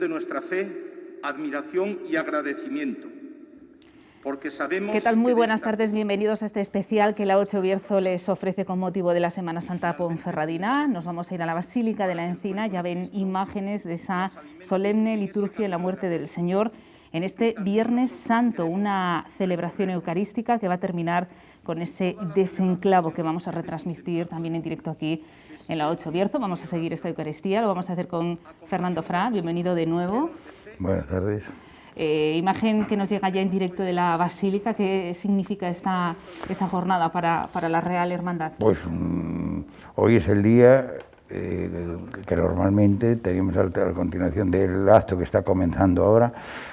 de nuestra fe, admiración y agradecimiento. Porque sabemos. ¿Qué tal? Muy buenas tardes, bienvenidos a este especial que la 8 Bierzo les ofrece con motivo de la Semana Santa Ponferradina. Nos vamos a ir a la Basílica de la Encina, ya ven imágenes de esa solemne liturgia de la muerte del Señor en este Viernes Santo, una celebración eucarística que va a terminar con ese desenclavo que vamos a retransmitir también en directo aquí en la 8 Bierzo. Vamos a seguir esta Eucaristía, lo vamos a hacer con Fernando Fra, bienvenido de nuevo. Buenas tardes. Imagen que nos llega ya en directo de la Basílica. ¿Qué significa esta jornada para la Real Hermandad? Pues hoy es el día que normalmente tenemos a continuación del acto que está comenzando ahora.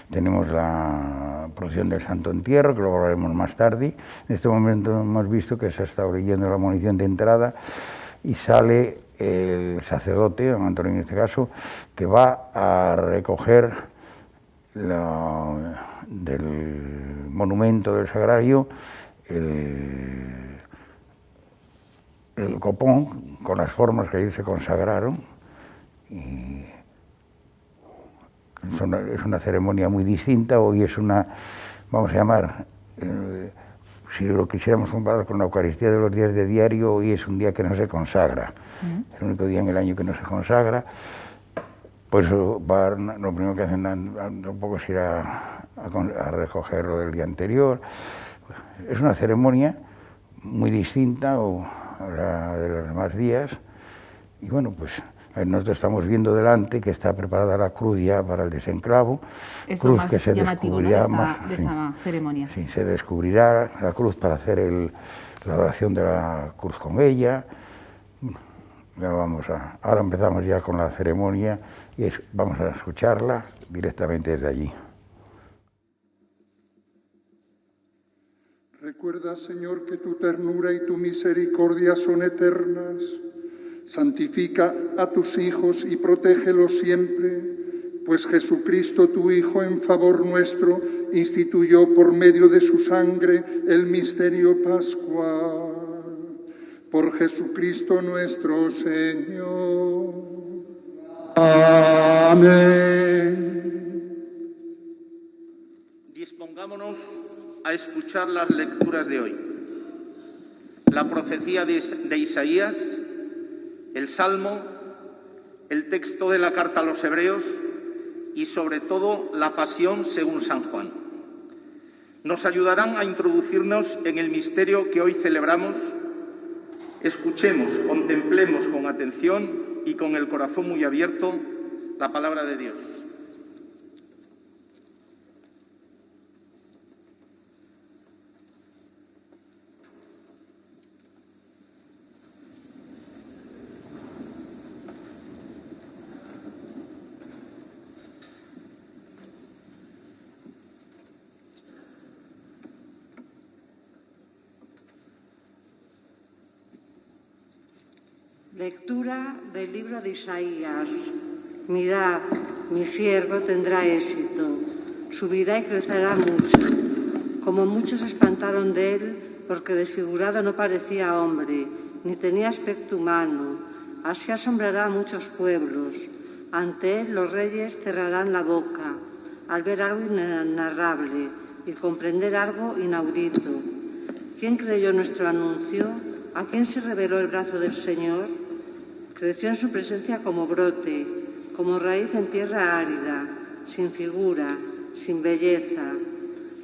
Tenemos la procesión del Santo Entierro, que lo hablaremos más tarde. En este momento hemos visto que se está leyendo la munición de entrada y sale el sacerdote, don Antonio en este caso, que va a recoger del monumento del Sagrario el copón con las formas que ahí se consagraron. Y es una ceremonia muy distinta. Hoy es una, vamos a llamar, si lo quisiéramos comparar con la Eucaristía de los días de diario, hoy es un día que no se consagra. Es el único día en el año que no se consagra. Pues lo primero que hacen un poco es ir a recoger lo del día anterior. Es una ceremonia muy distinta a la de los demás días. Y bueno, pues nosotros estamos viendo delante que está preparada la cruz ya para el desenclavo. Es cruz lo más que se llamativo, ¿no?, de esta ceremonia. Sí, se descubrirá la cruz para hacer la oración de la cruz con ella. Ya ahora empezamos ya con la ceremonia y vamos a escucharla directamente desde allí. Recuerda, Señor, que tu ternura y tu misericordia son eternas. Santifica a tus hijos y protégelos siempre, pues Jesucristo, tu Hijo, en favor nuestro, instituyó por medio de su sangre el misterio pascual. Por Jesucristo nuestro Señor. Amén. Dispongámonos a escuchar las lecturas de hoy. La profecía de Isaías, el Salmo, el texto de la carta a los Hebreos y, sobre todo, la Pasión según San Juan. Nos ayudarán a introducirnos en el misterio que hoy celebramos. Escuchemos, contemplemos con atención y con el corazón muy abierto la palabra de Dios. Lectura del libro de Isaías. Mirad, mi siervo tendrá éxito, subirá y crecerá mucho. Como muchos se espantaron de él, porque desfigurado no parecía hombre, ni tenía aspecto humano. Así asombrará a muchos pueblos. Ante él los reyes cerrarán la boca, al ver algo inenarrable y comprender algo inaudito. ¿Quién creyó nuestro anuncio? ¿A quién se reveló el brazo del Señor? Creció en su presencia como brote, como raíz en tierra árida, sin figura, sin belleza.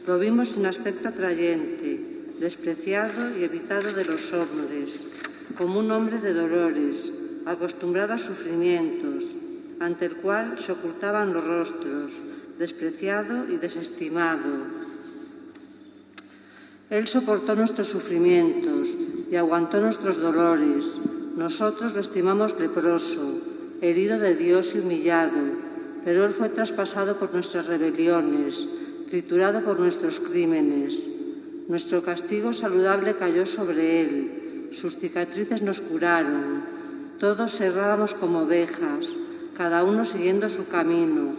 Lo vimos sin aspecto atrayente, despreciado y evitado de los hombres, como un hombre de dolores, acostumbrado a sufrimientos, ante el cual se ocultaban los rostros, despreciado y desestimado. Él soportó nuestros sufrimientos y aguantó nuestros dolores. Nosotros lo estimamos leproso, herido de Dios y humillado, pero Él fue traspasado por nuestras rebeliones, triturado por nuestros crímenes. Nuestro castigo saludable cayó sobre Él, sus cicatrices nos curaron. Todos errábamos como ovejas, cada uno siguiendo su camino,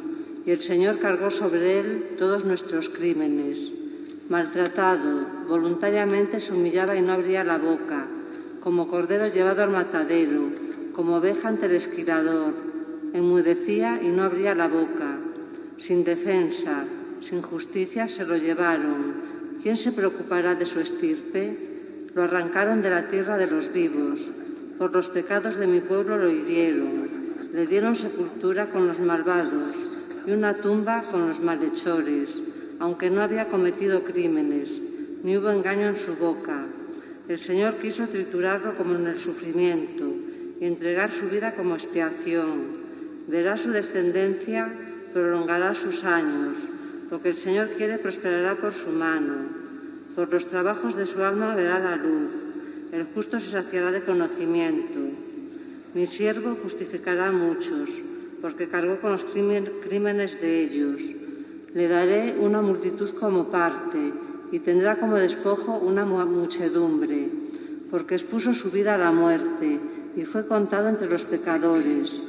y el Señor cargó sobre Él todos nuestros crímenes. Maltratado, voluntariamente se humillaba y no abría la boca, como cordero llevado al matadero, como oveja ante el esquilador. enmudecía y no abría la boca. Sin defensa, sin justicia se lo llevaron. ¿Quién se preocupará de su estirpe? Lo arrancaron de la tierra de los vivos. Por los pecados de mi pueblo lo hirieron. Le dieron sepultura con los malvados y una tumba con los malhechores, aunque no había cometido crímenes, ni hubo engaño en su boca. El Señor quiso triturarlo como en el sufrimiento y entregar su vida como expiación. Verá su descendencia, prolongará sus años. Lo que el Señor quiere prosperará por su mano. Por los trabajos de su alma verá la luz. El justo se saciará de conocimiento. Mi siervo justificará a muchos, porque cargó con los crímenes de ellos. Le daré una multitud como parte, y tendrá como despojo una muchedumbre, porque expuso su vida a la muerte, y fue contado entre los pecadores.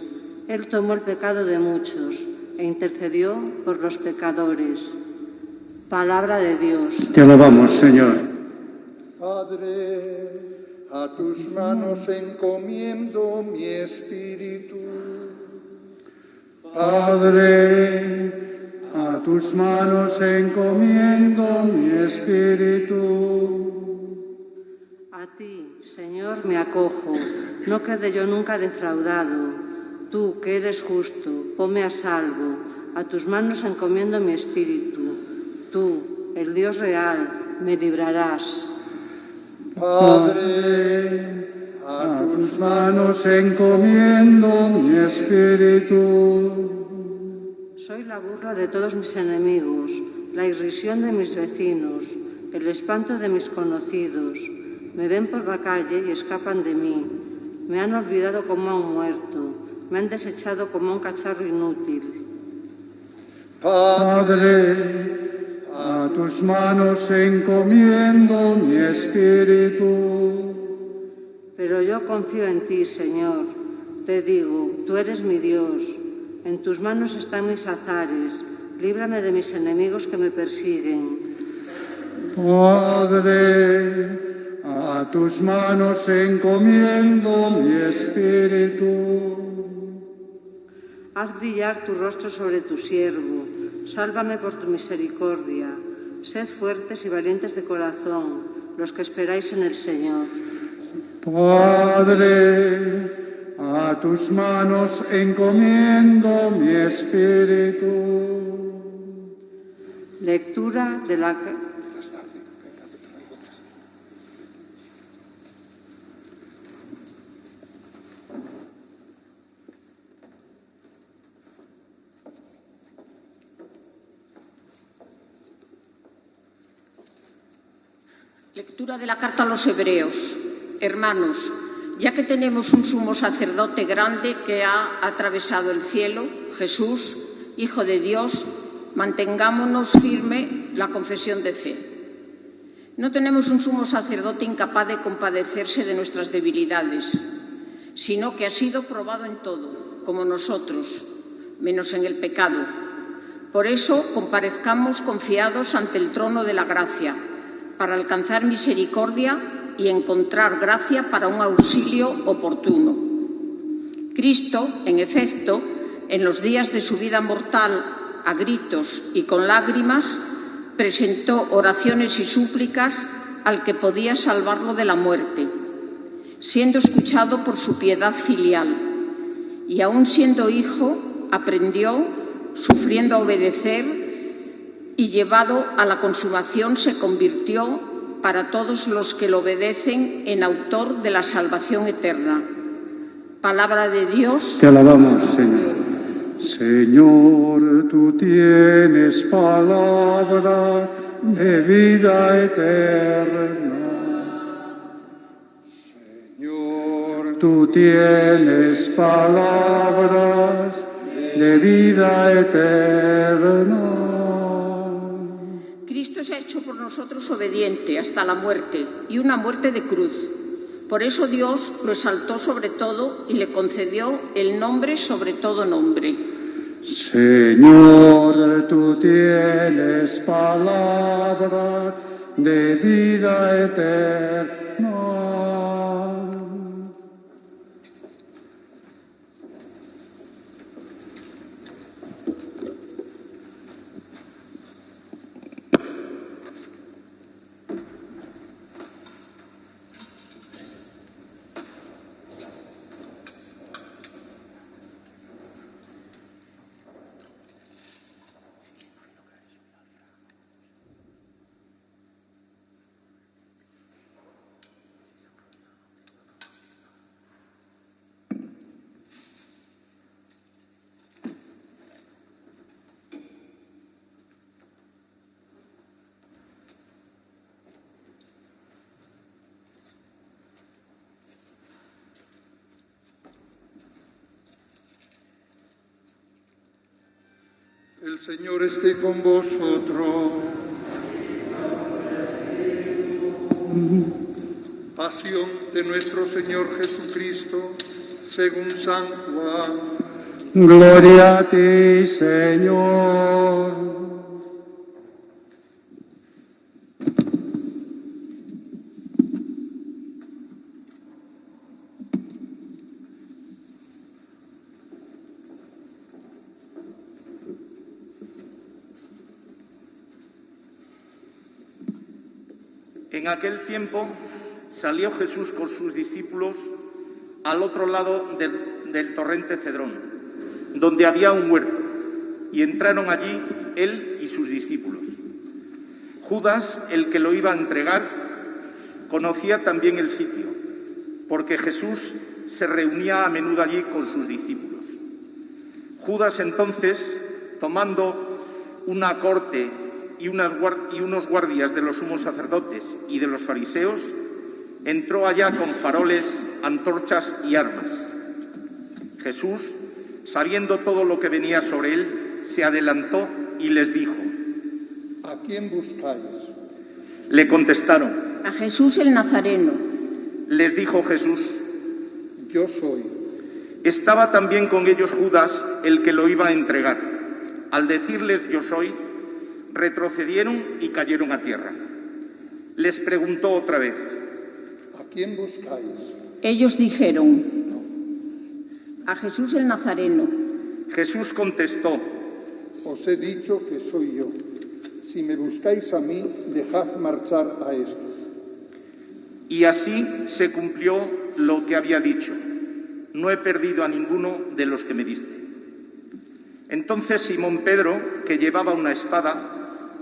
Él tomó el pecado de muchos, e intercedió por los pecadores. Palabra de Dios. Te alabamos, Señor. Padre, a tus manos encomiendo mi espíritu. Padre, a tus manos encomiendo mi espíritu. A ti, Señor, me acojo, no quede yo nunca defraudado. Tú, que eres justo, ponme a salvo, a tus manos encomiendo mi espíritu. Tú, el Dios real, me librarás. Padre, A tus manos encomiendo mi espíritu. Soy la burla de todos mis enemigos, la irrisión de mis vecinos, el espanto de mis conocidos. Me ven por la calle y escapan de mí. Me han olvidado como a un muerto, me han desechado como a un cacharro inútil. Padre, a tus manos encomiendo mi espíritu. Pero yo confío en ti, Señor. Te digo, tú eres mi Dios. En tus manos están mis azares. Líbrame de mis enemigos que me persiguen. Padre, a tus manos encomiendo mi espíritu. Haz brillar tu rostro sobre tu siervo. Sálvame por tu misericordia. Sed fuertes y valientes de corazón, los que esperáis en el Señor. Padre, a tus manos encomiendo mi espíritu. Lectura de la... Lectura de la carta a los Hebreos. Hermanos, ya que tenemos un sumo sacerdote grande que ha atravesado el cielo, Jesús, Hijo de Dios, mantengámonos firme la confesión de fe. No tenemos un sumo sacerdote incapaz de compadecerse de nuestras debilidades, sino que ha sido probado en todo, como nosotros, menos en el pecado. Por eso comparezcamos confiados ante el trono de la gracia, para alcanzar misericordia y encontrar gracia para un auxilio oportuno. Cristo, en efecto, en los días de su vida mortal, a gritos y con lágrimas, presentó oraciones y súplicas al que podía salvarlo de la muerte, siendo escuchado por su piedad filial, y aun siendo hijo, aprendió, sufriendo a obedecer, y llevado a la consumación se convirtió para todos los que lo obedecen en autor de la salvación eterna. Palabra de Dios. Te alabamos, Señor. Señor, tú tienes palabra de vida eterna. Señor, tú tienes palabras de vida eterna. Cristo se ha hecho por nosotros obediente hasta la muerte, y una muerte de cruz. Por eso Dios lo exaltó sobre todo y le concedió el nombre sobre todo nombre. Señor, tú tienes palabra de vida eterna. El Señor esté con vosotros. Pasión de nuestro Señor Jesucristo, según San Juan. Gloria a ti, Señor. En aquel tiempo salió Jesús con sus discípulos al otro lado del torrente Cedrón, donde había un huerto, y entraron allí él y sus discípulos. Judas, el que lo iba a entregar, conocía también el sitio, porque Jesús se reunía a menudo allí con sus discípulos. Judas entonces, tomando una corte y unos guardias de los sumos sacerdotes y de los fariseos, entró allá con faroles, antorchas y armas. Jesús, sabiendo todo lo que venía sobre él, se adelantó y les dijo: ¿A quién buscáis? Le contestaron: A Jesús el Nazareno. Les dijo Jesús: Yo soy. Estaba también con ellos Judas, el que lo iba a entregar. Al decirles yo soy, retrocedieron y cayeron a tierra. Les preguntó otra vez: ¿A quién buscáis? Ellos dijeron: A Jesús el Nazareno. Jesús contestó: Os he dicho que soy yo. Si me buscáis a mí, dejad marchar a estos. Y así se cumplió lo que había dicho: no he perdido a ninguno de los que me diste. Entonces Simón Pedro, que llevaba una espada,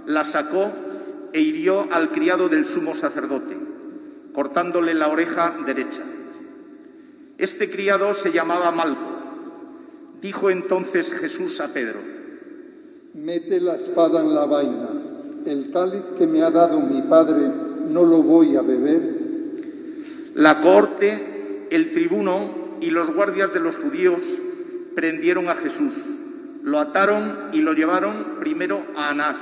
la sacó e hirió al criado del sumo sacerdote, cortándole la oreja derecha. Este criado se llamaba Malco. Dijo entonces Jesús a Pedro: Mete la espada en la vaina. El cáliz que me ha dado mi padre, ¿no lo voy a beber? La cohorte, el tribuno y los guardias de los judíos prendieron a Jesús. Lo ataron y lo llevaron primero a Anás,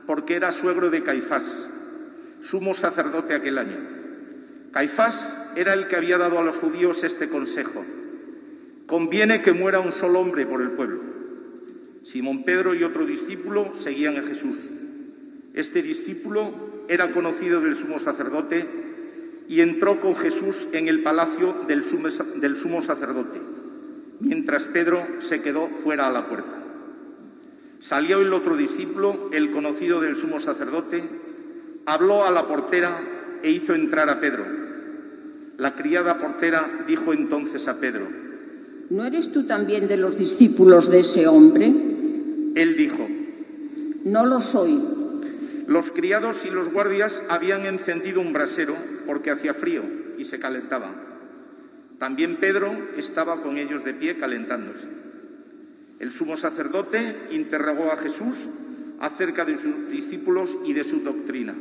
porque era suegro de Caifás, sumo sacerdote aquel año. Caifás era el que había dado a los judíos este consejo: conviene que muera un solo hombre por el pueblo. Simón Pedro y otro discípulo seguían a Jesús. Este discípulo era conocido del sumo sacerdote y entró con Jesús en el palacio del sumo sacerdote, mientras Pedro se quedó fuera a la puerta. Salió el otro discípulo, el conocido del sumo sacerdote, habló a la portera e hizo entrar a Pedro. La criada portera dijo entonces a Pedro: ¿No eres tú también de los discípulos de ese hombre? Él dijo: No lo soy. Los criados y los guardias habían encendido un brasero porque hacía frío y se calentaba. También Pedro estaba con ellos de pie calentándose. El sumo sacerdote interrogó a Jesús acerca de sus discípulos y de su doctrina.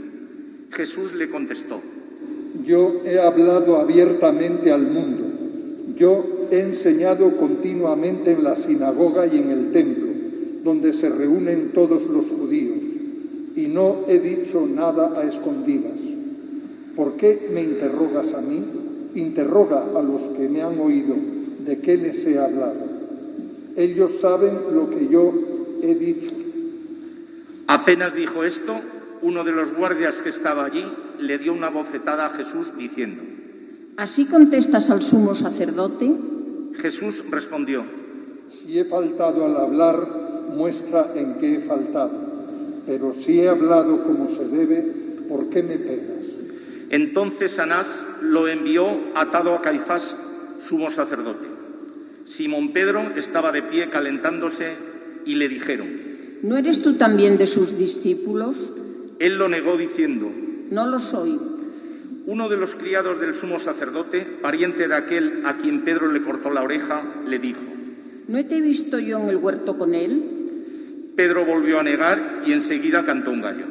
Jesús le contestó: Yo he hablado abiertamente al mundo. Yo he enseñado continuamente en la sinagoga y en el templo, donde se reúnen todos los judíos, y no he dicho nada a escondidas. ¿Por qué me interrogas a mí? Interroga a los que me han oído de qué les he hablado. Ellos saben lo que yo he dicho. Apenas dijo esto, uno de los guardias que estaba allí le dio una bofetada a Jesús diciendo: ¿Así contestas al sumo sacerdote? Jesús respondió: Si he faltado al hablar, muestra en qué he faltado. Pero si he hablado como se debe, ¿por qué me pegas? Entonces Anás lo envió atado a Caifás, sumo sacerdote. Simón Pedro estaba de pie calentándose y le dijeron: ¿No eres tú también de sus discípulos? Él lo negó diciendo: No lo soy. Uno de los criados del sumo sacerdote, pariente de aquel a quien Pedro le cortó la oreja, le dijo: ¿No te he visto yo en el huerto con él? Pedro volvió a negar y enseguida cantó un gallo.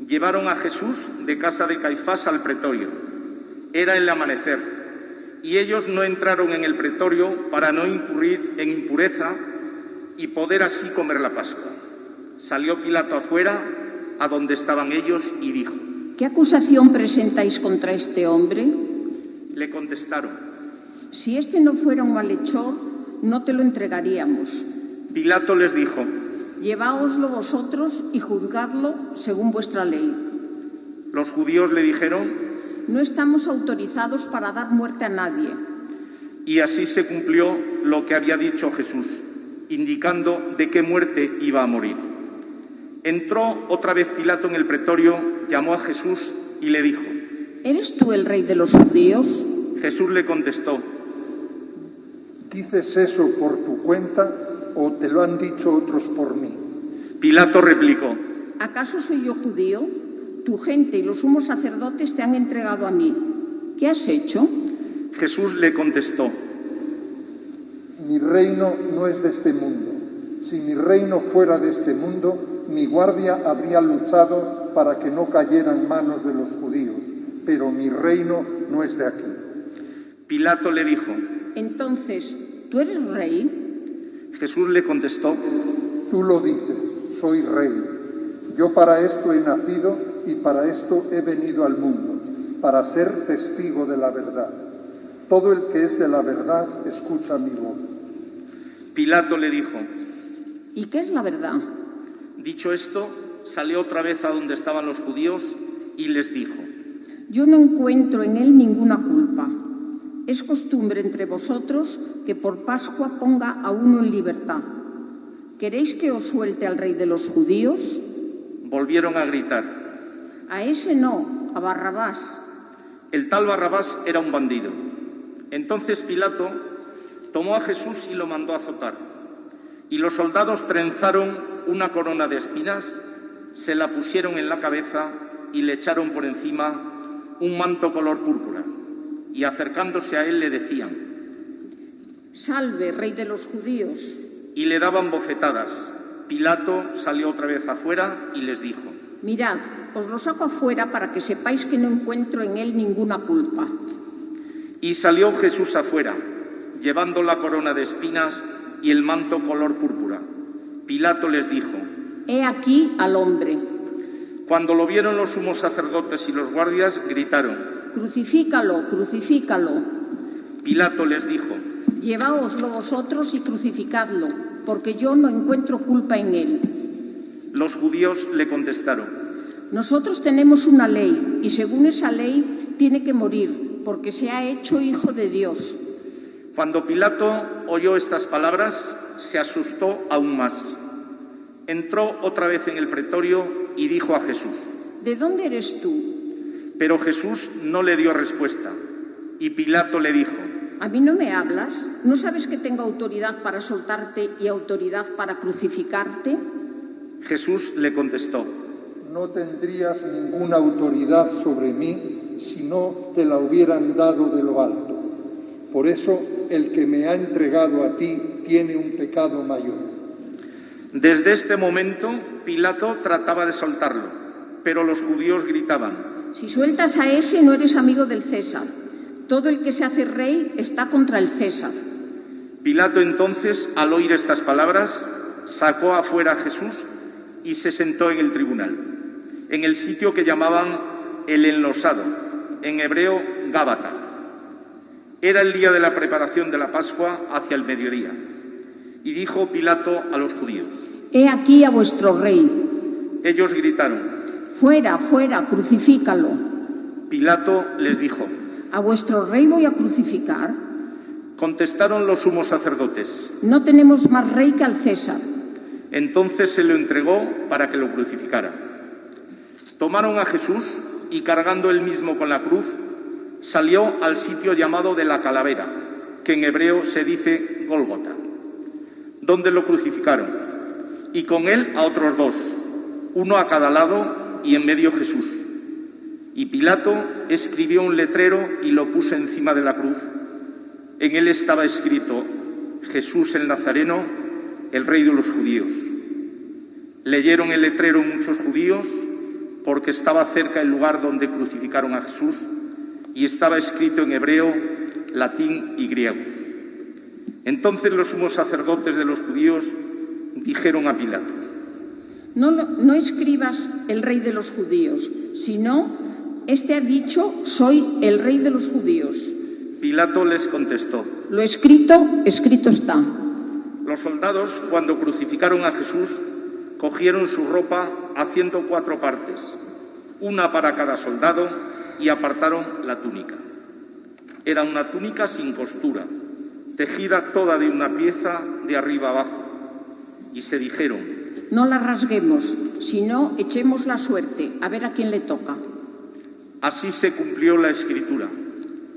Llevaron a Jesús de casa de Caifás al pretorio. Era el amanecer, y ellos no entraron en el pretorio para no incurrir en impureza, y poder así comer la Pascua. Salió Pilato afuera, a donde estaban ellos, y dijo: ¿Qué acusación presentáis contra este hombre? Le contestaron: Si este no fuera un malhechor, no te lo entregaríamos. Pilato les dijo: Lleváoslo vosotros y juzgadlo según vuestra ley. Los judíos le dijeron: No estamos autorizados para dar muerte a nadie. Y así se cumplió lo que había dicho Jesús, indicando de qué muerte iba a morir. Entró otra vez Pilato en el pretorio, llamó a Jesús y le dijo: ¿Eres tú el rey de los judíos? Jesús le contestó: ¿Dices eso por tu cuenta o te lo han dicho otros por mí? Pilato replicó: ¿Acaso soy yo judío? Tu gente y los sumos sacerdotes te han entregado a mí. ¿Qué has hecho? Jesús le contestó: Mi reino no es de este mundo. Si mi reino fuera de este mundo, mi guardia habría luchado para que no cayera en manos de los judíos, pero mi reino no es de aquí. Pilato le dijo: Entonces, ¿tú eres rey? Jesús le contestó: Tú lo dices, soy rey. Yo para esto he nacido y para esto he venido al mundo, para ser testigo de la verdad. Todo el que es de la verdad escucha mi voz. Pilato le dijo: ¿Y qué es la verdad? Dicho esto, salió otra vez a donde estaban los judíos y les dijo: Yo no encuentro en él ninguna culpa. Es costumbre entre vosotros que por Pascua ponga a uno en libertad. ¿Queréis que os suelte al rey de los judíos? Volvieron a gritar: A ese no, a Barrabás. El tal Barrabás era un bandido. Entonces Pilato tomó a Jesús y lo mandó a azotar. Y los soldados trenzaron una corona de espinas, se la pusieron en la cabeza y le echaron por encima un manto color púrpura. Y acercándose a él le decían: Salve, rey de los judíos. Y le daban bofetadas. Pilato salió otra vez afuera y les dijo: Mirad, os lo saco afuera para que sepáis que no encuentro en él ninguna culpa. Y salió Jesús afuera, llevando la corona de espinas y el manto color púrpura. Pilato les dijo: He aquí al hombre. Cuando lo vieron los sumos sacerdotes y los guardias, gritaron: Crucifícalo, crucifícalo. Pilato les dijo: Lleváoslo vosotros y crucificadlo, porque yo no encuentro culpa en él. Los judíos le contestaron: Nosotros tenemos una ley, y según esa ley tiene que morir, porque se ha hecho hijo de Dios. Cuando Pilato oyó estas palabras, se asustó aún más. Entró otra vez en el pretorio y dijo a Jesús: ¿De dónde eres tú? Pero Jesús no le dio respuesta. Y Pilato le dijo: ¿A mí no me hablas? ¿No sabes que tengo autoridad para soltarte y autoridad para crucificarte? Jesús le contestó: No tendrías ninguna autoridad sobre mí si no te la hubieran dado de lo alto. Por eso, el que me ha entregado a ti tiene un pecado mayor. Desde este momento, Pilato trataba de soltarlo, pero los judíos gritaban: Si sueltas a ese, no eres amigo del César. Todo el que se hace rey está contra el César. Pilato entonces, al oír estas palabras, sacó afuera a Jesús y se sentó en el tribunal, en el sitio que llamaban el Enlosado, en hebreo Gábata. Era el día de la preparación de la Pascua, hacia el mediodía. Y dijo Pilato a los judíos: He aquí a vuestro rey. Ellos gritaron: Fuera, fuera, crucifícalo. Pilato les dijo: ¿A vuestro rey voy a crucificar? Contestaron los sumos sacerdotes: No tenemos más rey que al César. Entonces se lo entregó para que lo crucificara. Tomaron a Jesús y, cargando él mismo con la cruz, salió al sitio llamado de la Calavera, que en hebreo se dice Gólgota, donde lo crucificaron, y con él a otros dos, uno a cada lado y en medio Jesús. Y Pilato escribió un letrero y lo puso encima de la cruz. En él estaba escrito: Jesús el Nazareno, el Rey de los judíos. Leyeron el letrero muchos judíos, porque estaba cerca el lugar donde crucificaron a Jesús, y estaba escrito en hebreo, latín y griego. Entonces los sumos sacerdotes de los judíos dijeron a Pilato: No escribas el rey de los judíos, sino, este ha dicho, soy el rey de los judíos. Pilato les contestó: Lo escrito, escrito está. Los soldados, cuando crucificaron a Jesús, cogieron su ropa haciendo 4 partes, una para cada soldado, y apartaron la túnica. Era una túnica sin costura, tejida toda de una pieza de arriba abajo. Y se dijeron: No la rasguemos, sino echemos la suerte, a ver a quién le toca. Así se cumplió la Escritura.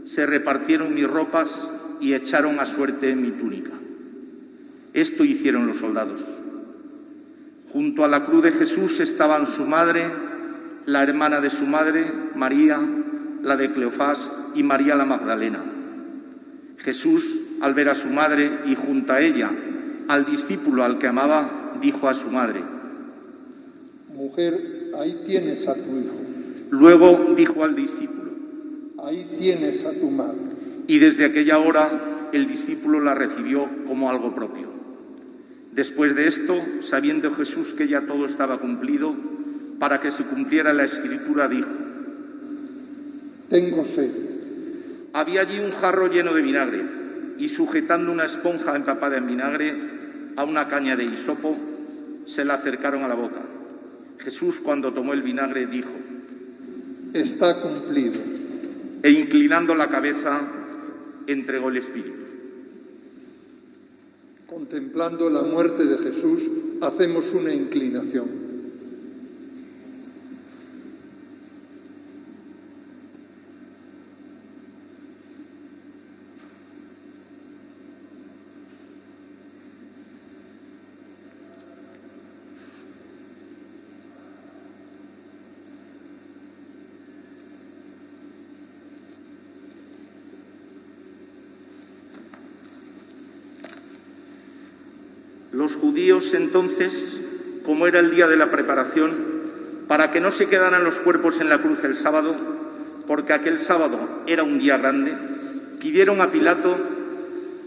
Se repartieron mis ropas y echaron a suerte mi túnica. Esto hicieron los soldados. Junto a la cruz de Jesús estaban su madre, la hermana de su madre, María, la de Cleofás, y María la Magdalena. Jesús, al ver a su madre y junto a ella al discípulo al que amaba, dijo a su madre: Mujer, ahí tienes a tu hijo. Luego dijo al discípulo: Ahí tienes a tu madre. Y desde aquella hora el discípulo la recibió como algo propio. Después de esto, sabiendo Jesús que ya todo estaba cumplido, para que se cumpliera la Escritura, dijo: Tengo sed. Había allí un jarro lleno de vinagre, y sujetando una esponja empapada en vinagre a una caña de hisopo, se la acercaron a la boca. Jesús, cuando tomó el vinagre, dijo: Está cumplido. E inclinando la cabeza, entregó el espíritu. Contemplando la muerte de Jesús, hacemos una inclinación. Los judíos entonces, como era el día de la preparación, para que no se quedaran los cuerpos en la cruz el sábado, porque aquel sábado era un día grande, pidieron a Pilato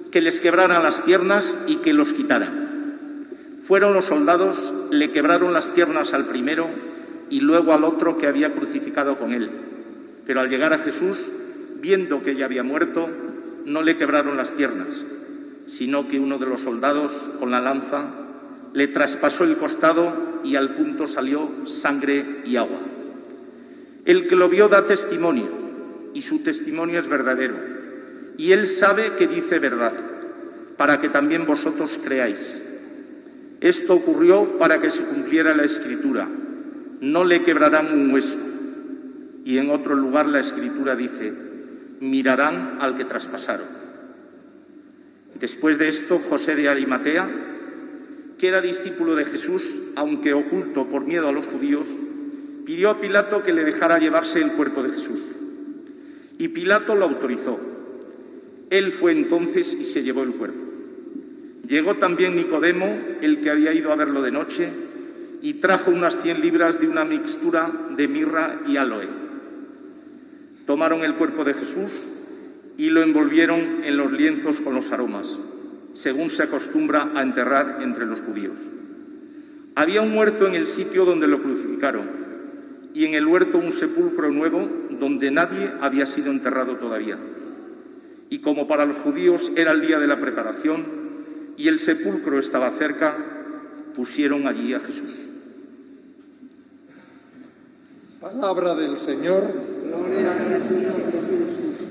que les quebraran las piernas y que los quitaran. Fueron los soldados, le quebraron las piernas al primero y luego al otro que había crucificado con él. Pero al llegar a Jesús, viendo que ya había muerto, no le quebraron las piernas, sino que uno de los soldados, con la lanza, le traspasó el costado y al punto salió sangre y agua. El que lo vio da testimonio, y su testimonio es verdadero, y él sabe que dice verdad, para que también vosotros creáis. Esto ocurrió para que se cumpliera la Escritura: no le quebrarán un hueso. Y en otro lugar la Escritura dice: mirarán al que traspasaron. Después de esto, José de Arimatea, que era discípulo de Jesús, aunque oculto por miedo a los judíos, pidió a Pilato que le dejara llevarse el cuerpo de Jesús. Y Pilato lo autorizó. Él fue entonces y se llevó el cuerpo. Llegó también Nicodemo, el que había ido a verlo de noche, y trajo unas 100 libras de una mixtura de mirra y áloe. Tomaron el cuerpo de Jesús y lo envolvieron en los lienzos con los aromas, según se acostumbra a enterrar entre los judíos. Había un huerto en el sitio donde lo crucificaron, y en el huerto un sepulcro nuevo donde nadie había sido enterrado todavía. Y como para los judíos era el día de la preparación y el sepulcro estaba cerca, pusieron allí a Jesús. Palabra del Señor. Gloria a ti, Señor Jesús.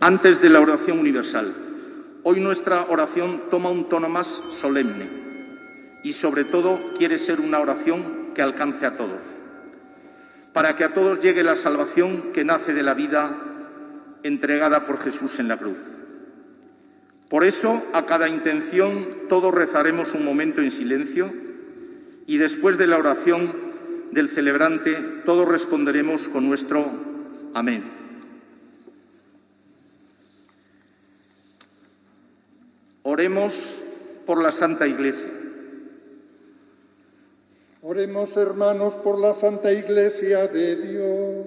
Antes de la oración universal, hoy nuestra oración toma un tono más solemne y sobre todo quiere ser una oración que alcance a todos, para que a todos llegue la salvación que nace de la vida entregada por Jesús en la cruz. Por eso, a cada intención, todos rezaremos un momento en silencio y después de la oración del celebrante, todos responderemos con nuestro amén. Oremos por la Santa Iglesia. Oremos, hermanos, por la Santa Iglesia de Dios,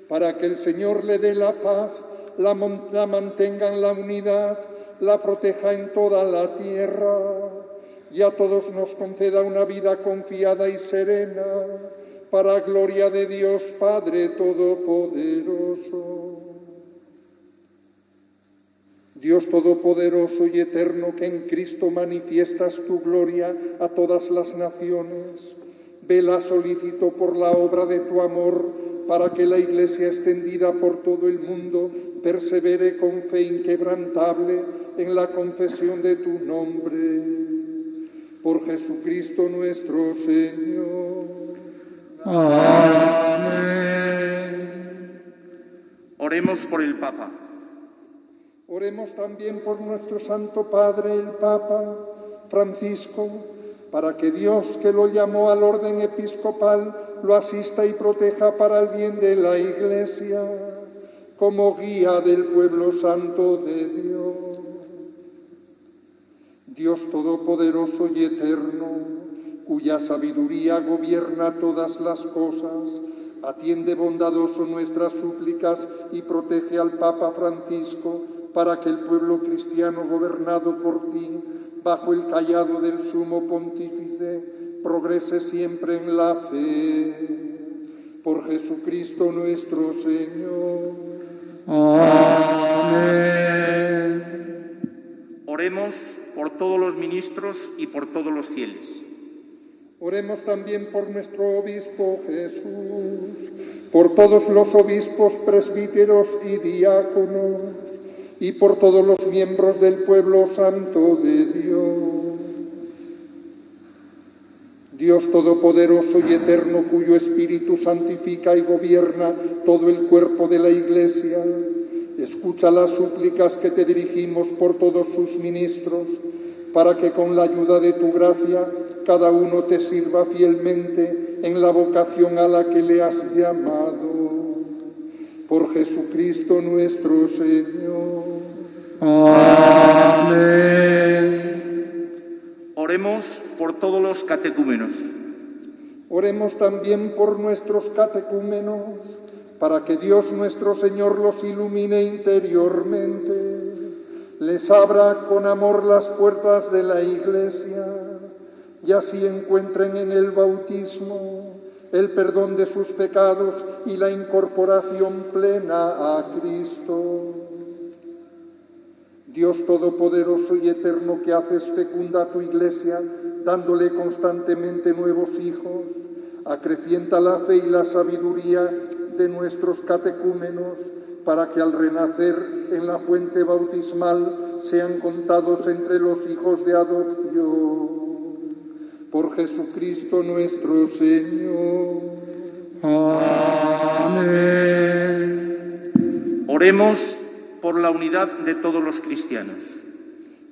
para que el Señor le dé la paz, la mantenga en la unidad, la proteja en toda la tierra y a todos nos conceda una vida confiada y serena, para gloria de Dios Padre Todopoderoso. Dios Todopoderoso y Eterno, que en Cristo manifiestas tu gloria a todas las naciones, vela solícito por la obra de tu amor, para que la Iglesia extendida por todo el mundo persevere con fe inquebrantable en la confesión de tu nombre. Por Jesucristo nuestro Señor. Amén. Oremos por el Papa. Oremos también por nuestro Santo Padre, el Papa Francisco, para que Dios, que lo llamó al orden episcopal, lo asista y proteja para el bien de la Iglesia, como guía del pueblo santo de Dios. Dios Todopoderoso y Eterno, cuya sabiduría gobierna todas las cosas, atiende bondadoso nuestras súplicas y protege al Papa Francisco, para que el pueblo cristiano gobernado por ti, bajo el cayado del sumo pontífice, progrese siempre en la fe. Por Jesucristo nuestro Señor. Amén. Oremos por todos los ministros y por todos los fieles. Oremos también por nuestro obispo Jesús, por todos los obispos, presbíteros y diáconos, y por todos los miembros del pueblo santo de Dios. Dios Todopoderoso y Eterno, cuyo Espíritu santifica y gobierna todo el cuerpo de la Iglesia, escucha las súplicas que te dirigimos por todos sus ministros, para que con la ayuda de tu gracia cada uno te sirva fielmente en la vocación a la que le has llamado. Por Jesucristo nuestro Señor. Amén. Oremos por todos los catecúmenos. Oremos también por nuestros catecúmenos, para que Dios nuestro Señor los ilumine interiormente, les abra con amor las puertas de la Iglesia, y así encuentren en el bautismo el perdón de sus pecados y la incorporación plena a Cristo. Dios Todopoderoso y Eterno, que haces fecunda a tu Iglesia, dándole constantemente nuevos hijos, acrecienta la fe y la sabiduría de nuestros catecúmenos, para que al renacer en la fuente bautismal sean contados entre los hijos de adopción. Por Jesucristo nuestro Señor. Amén. Oremos por la unidad de todos los cristianos.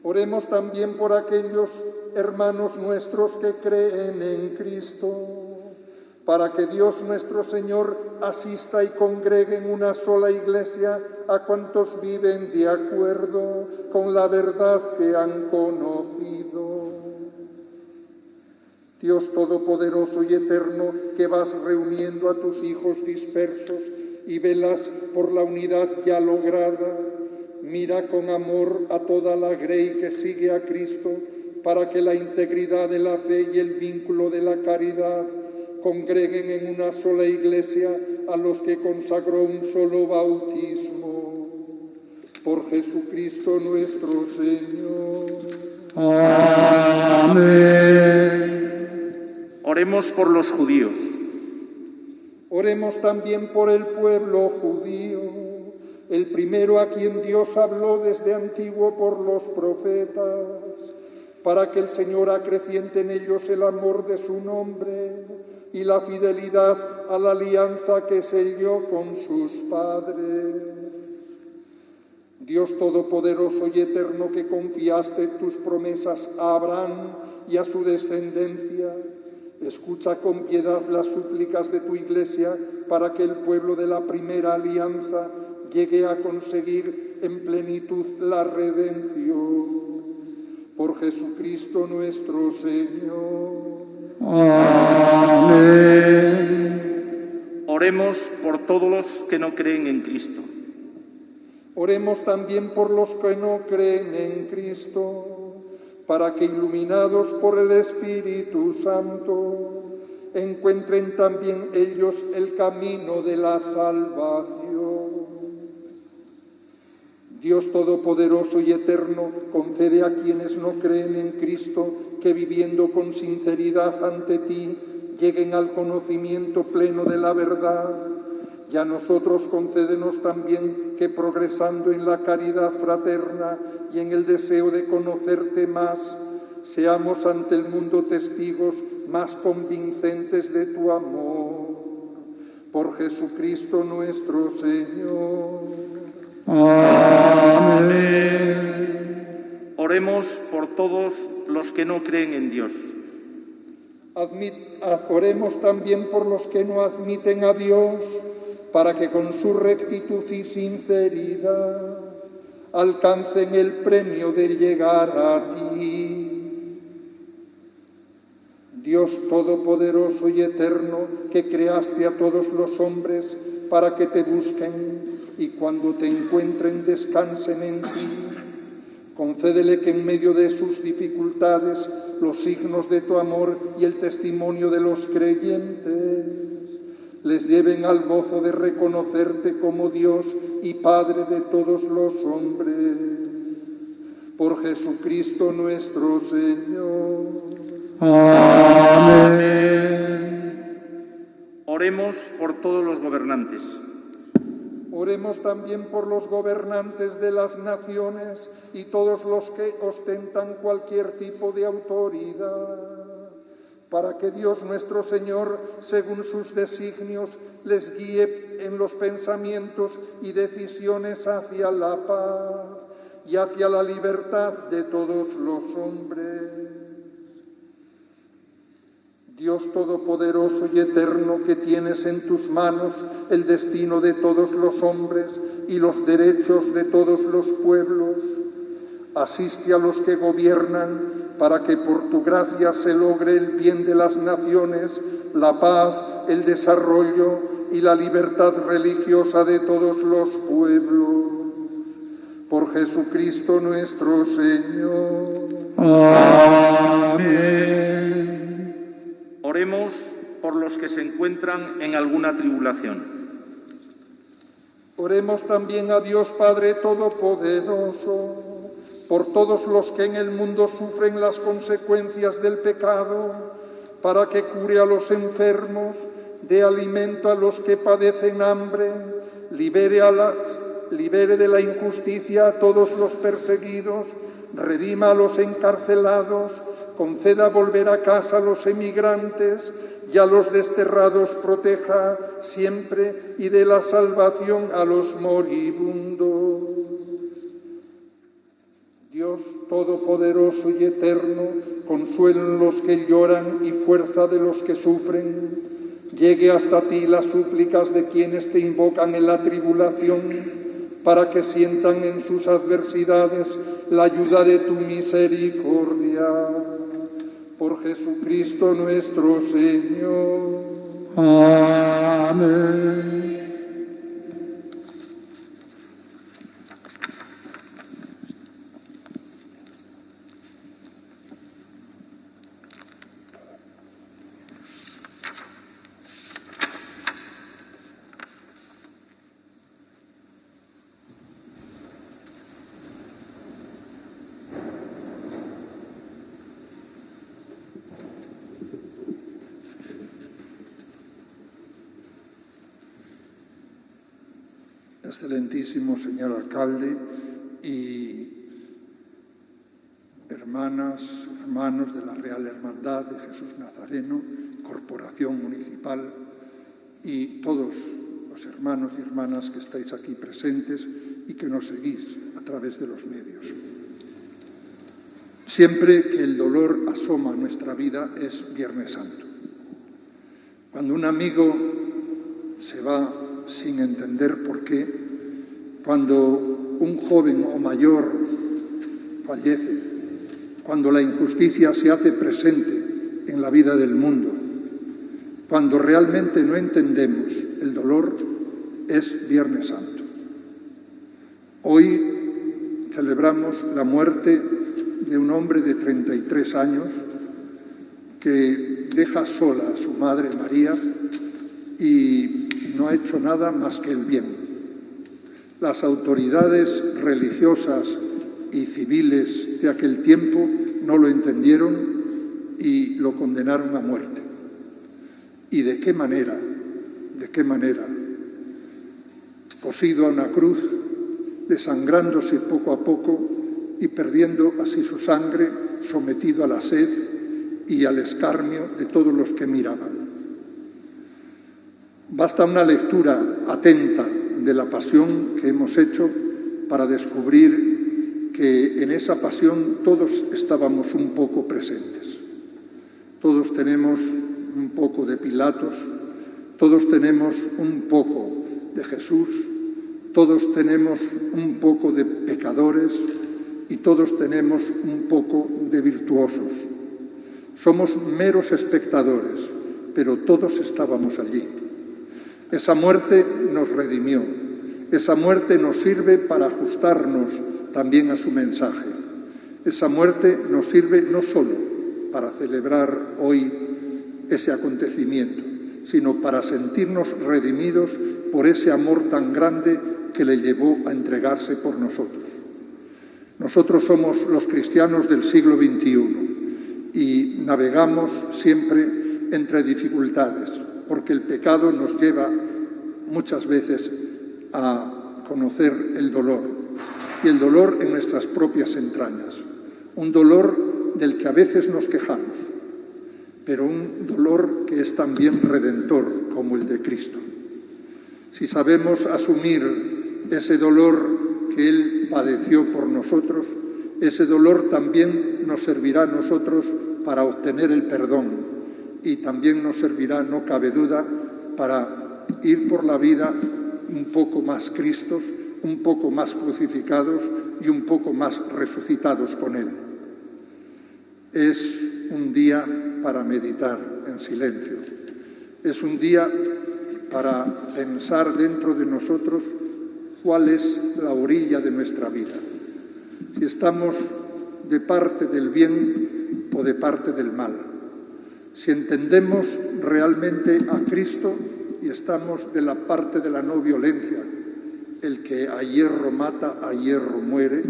Oremos también por aquellos hermanos nuestros que creen en Cristo, para que Dios nuestro Señor asista y congregue en una sola Iglesia a cuantos viven de acuerdo con la verdad que han conocido. Dios Todopoderoso y Eterno, que vas reuniendo a tus hijos dispersos y velas por la unidad ya lograda, mira con amor a toda la grey que sigue a Cristo, para que la integridad de la fe y el vínculo de la caridad congreguen en una sola Iglesia a los que consagró un solo bautismo. Por Jesucristo nuestro Señor. Amén. Oremos por los judíos. Oremos también por el pueblo judío, el primero a quien Dios habló desde antiguo por los profetas, para que el Señor acreciente en ellos el amor de su nombre y la fidelidad a la alianza que selló con sus padres. Dios Todopoderoso y Eterno, que confiaste tus promesas a Abraham y a su descendencia, escucha con piedad las súplicas de tu Iglesia, para que el pueblo de la primera alianza llegue a conseguir en plenitud la redención. Por Jesucristo nuestro Señor. Amén. Oremos por todos los que no creen en Cristo. Oremos también por los que no creen en Cristo, para que, iluminados por el Espíritu Santo, encuentren también ellos el camino de la salvación. Dios Todopoderoso y Eterno, concede a quienes no creen en Cristo que, viviendo con sinceridad ante ti, lleguen al conocimiento pleno de la verdad. Y a nosotros concédenos también que, progresando en la caridad fraterna y en el deseo de conocerte más, seamos ante el mundo testigos más convincentes de tu amor. Por Jesucristo nuestro Señor. Amén. Oremos por todos los que no creen en Dios. Oremos también por los que no admiten a Dios, para que con su rectitud y sinceridad alcancen el premio de llegar a ti. Dios Todopoderoso y Eterno, que creaste a todos los hombres para que te busquen y cuando te encuentren descansen en ti, concédele que en medio de sus dificultades los signos de tu amor y el testimonio de los creyentes les lleven al gozo de reconocerte como Dios y Padre de todos los hombres. Por Jesucristo nuestro Señor. Amén. Oremos por todos los gobernantes. Oremos también por los gobernantes de las naciones y todos los que ostentan cualquier tipo de autoridad, para que Dios nuestro Señor, según sus designios, les guíe en los pensamientos y decisiones hacia la paz y hacia la libertad de todos los hombres. Dios Todopoderoso y Eterno, que tienes en tus manos el destino de todos los hombres y los derechos de todos los pueblos, asiste a los que gobiernan para que por tu gracia se logre el bien de las naciones, la paz, el desarrollo y la libertad religiosa de todos los pueblos. Por Jesucristo nuestro Señor. Amén. Oremos por los que se encuentran en alguna tribulación. Oremos también a Dios Padre Todopoderoso, por todos los que en el mundo sufren las consecuencias del pecado, para que cure a los enfermos, dé alimento a los que padecen hambre, libere de la injusticia a todos los perseguidos, redima a los encarcelados, conceda volver a casa a los emigrantes y a los desterrados proteja siempre y dé la salvación a los moribundos. Dios Todopoderoso y Eterno, consuelo en los que lloran y fuerza de los que sufren. Llegue hasta ti las súplicas de quienes te invocan en la tribulación, para que sientan en sus adversidades la ayuda de tu misericordia. Por Jesucristo nuestro Señor. Amén. Excelentísimo señor alcalde y hermanas, hermanos de la Real Hermandad de Jesús Nazareno, Corporación Municipal y todos los hermanos y hermanas que estáis aquí presentes y que nos seguís a través de los medios. Siempre que el dolor asoma a nuestra vida es Viernes Santo. Cuando un amigo se va sin entender por qué, cuando un joven o mayor fallece cuando la injusticia se hace presente en la vida del mundo, cuando realmente no entendemos el dolor, es Viernes Santo. Hoy celebramos la muerte de un hombre de 33 años que deja sola a su madre María y no ha hecho nada más que el bien. Las autoridades religiosas y civiles de aquel tiempo no lo entendieron y lo condenaron a muerte. ¿Y de qué manera? ¿De qué manera? Cosido a una cruz, desangrándose poco a poco y perdiendo así su sangre, sometido a la sed y al escarnio de todos los que miraban. Basta una lectura atenta de la pasión que hemos hecho para descubrir que en esa pasión todos estábamos un poco presentes. Todos tenemos un poco de Pilatos, todos tenemos un poco de Jesús, todos tenemos un poco de pecadores y todos tenemos un poco de virtuosos. Somos meros espectadores, pero todos estábamos allí. Esa muerte nos redimió, esa muerte nos sirve para ajustarnos también a su mensaje. Esa muerte nos sirve no solo para celebrar hoy ese acontecimiento, sino para sentirnos redimidos por ese amor tan grande que le llevó a entregarse por nosotros. Nosotros somos los cristianos del siglo XXI y navegamos siempre entre dificultades, porque el pecado nos lleva muchas veces a conocer el dolor, y el dolor en nuestras propias entrañas, un dolor del que a veces nos quejamos, pero un dolor que es también redentor, como el de Cristo. Si sabemos asumir ese dolor que Él padeció por nosotros, ese dolor también nos servirá a nosotros para obtener el perdón y también nos servirá, no cabe duda, para ir por la vida un poco más Cristos, un poco más crucificados y un poco más resucitados con Él. Es un día para meditar en silencio. Es un día para pensar dentro de nosotros cuál es la orilla de nuestra vida. Si estamos de parte del bien o de parte del mal. Si entendemos realmente a Cristo y estamos de la parte de la no violencia, el que a hierro mata, a hierro muere,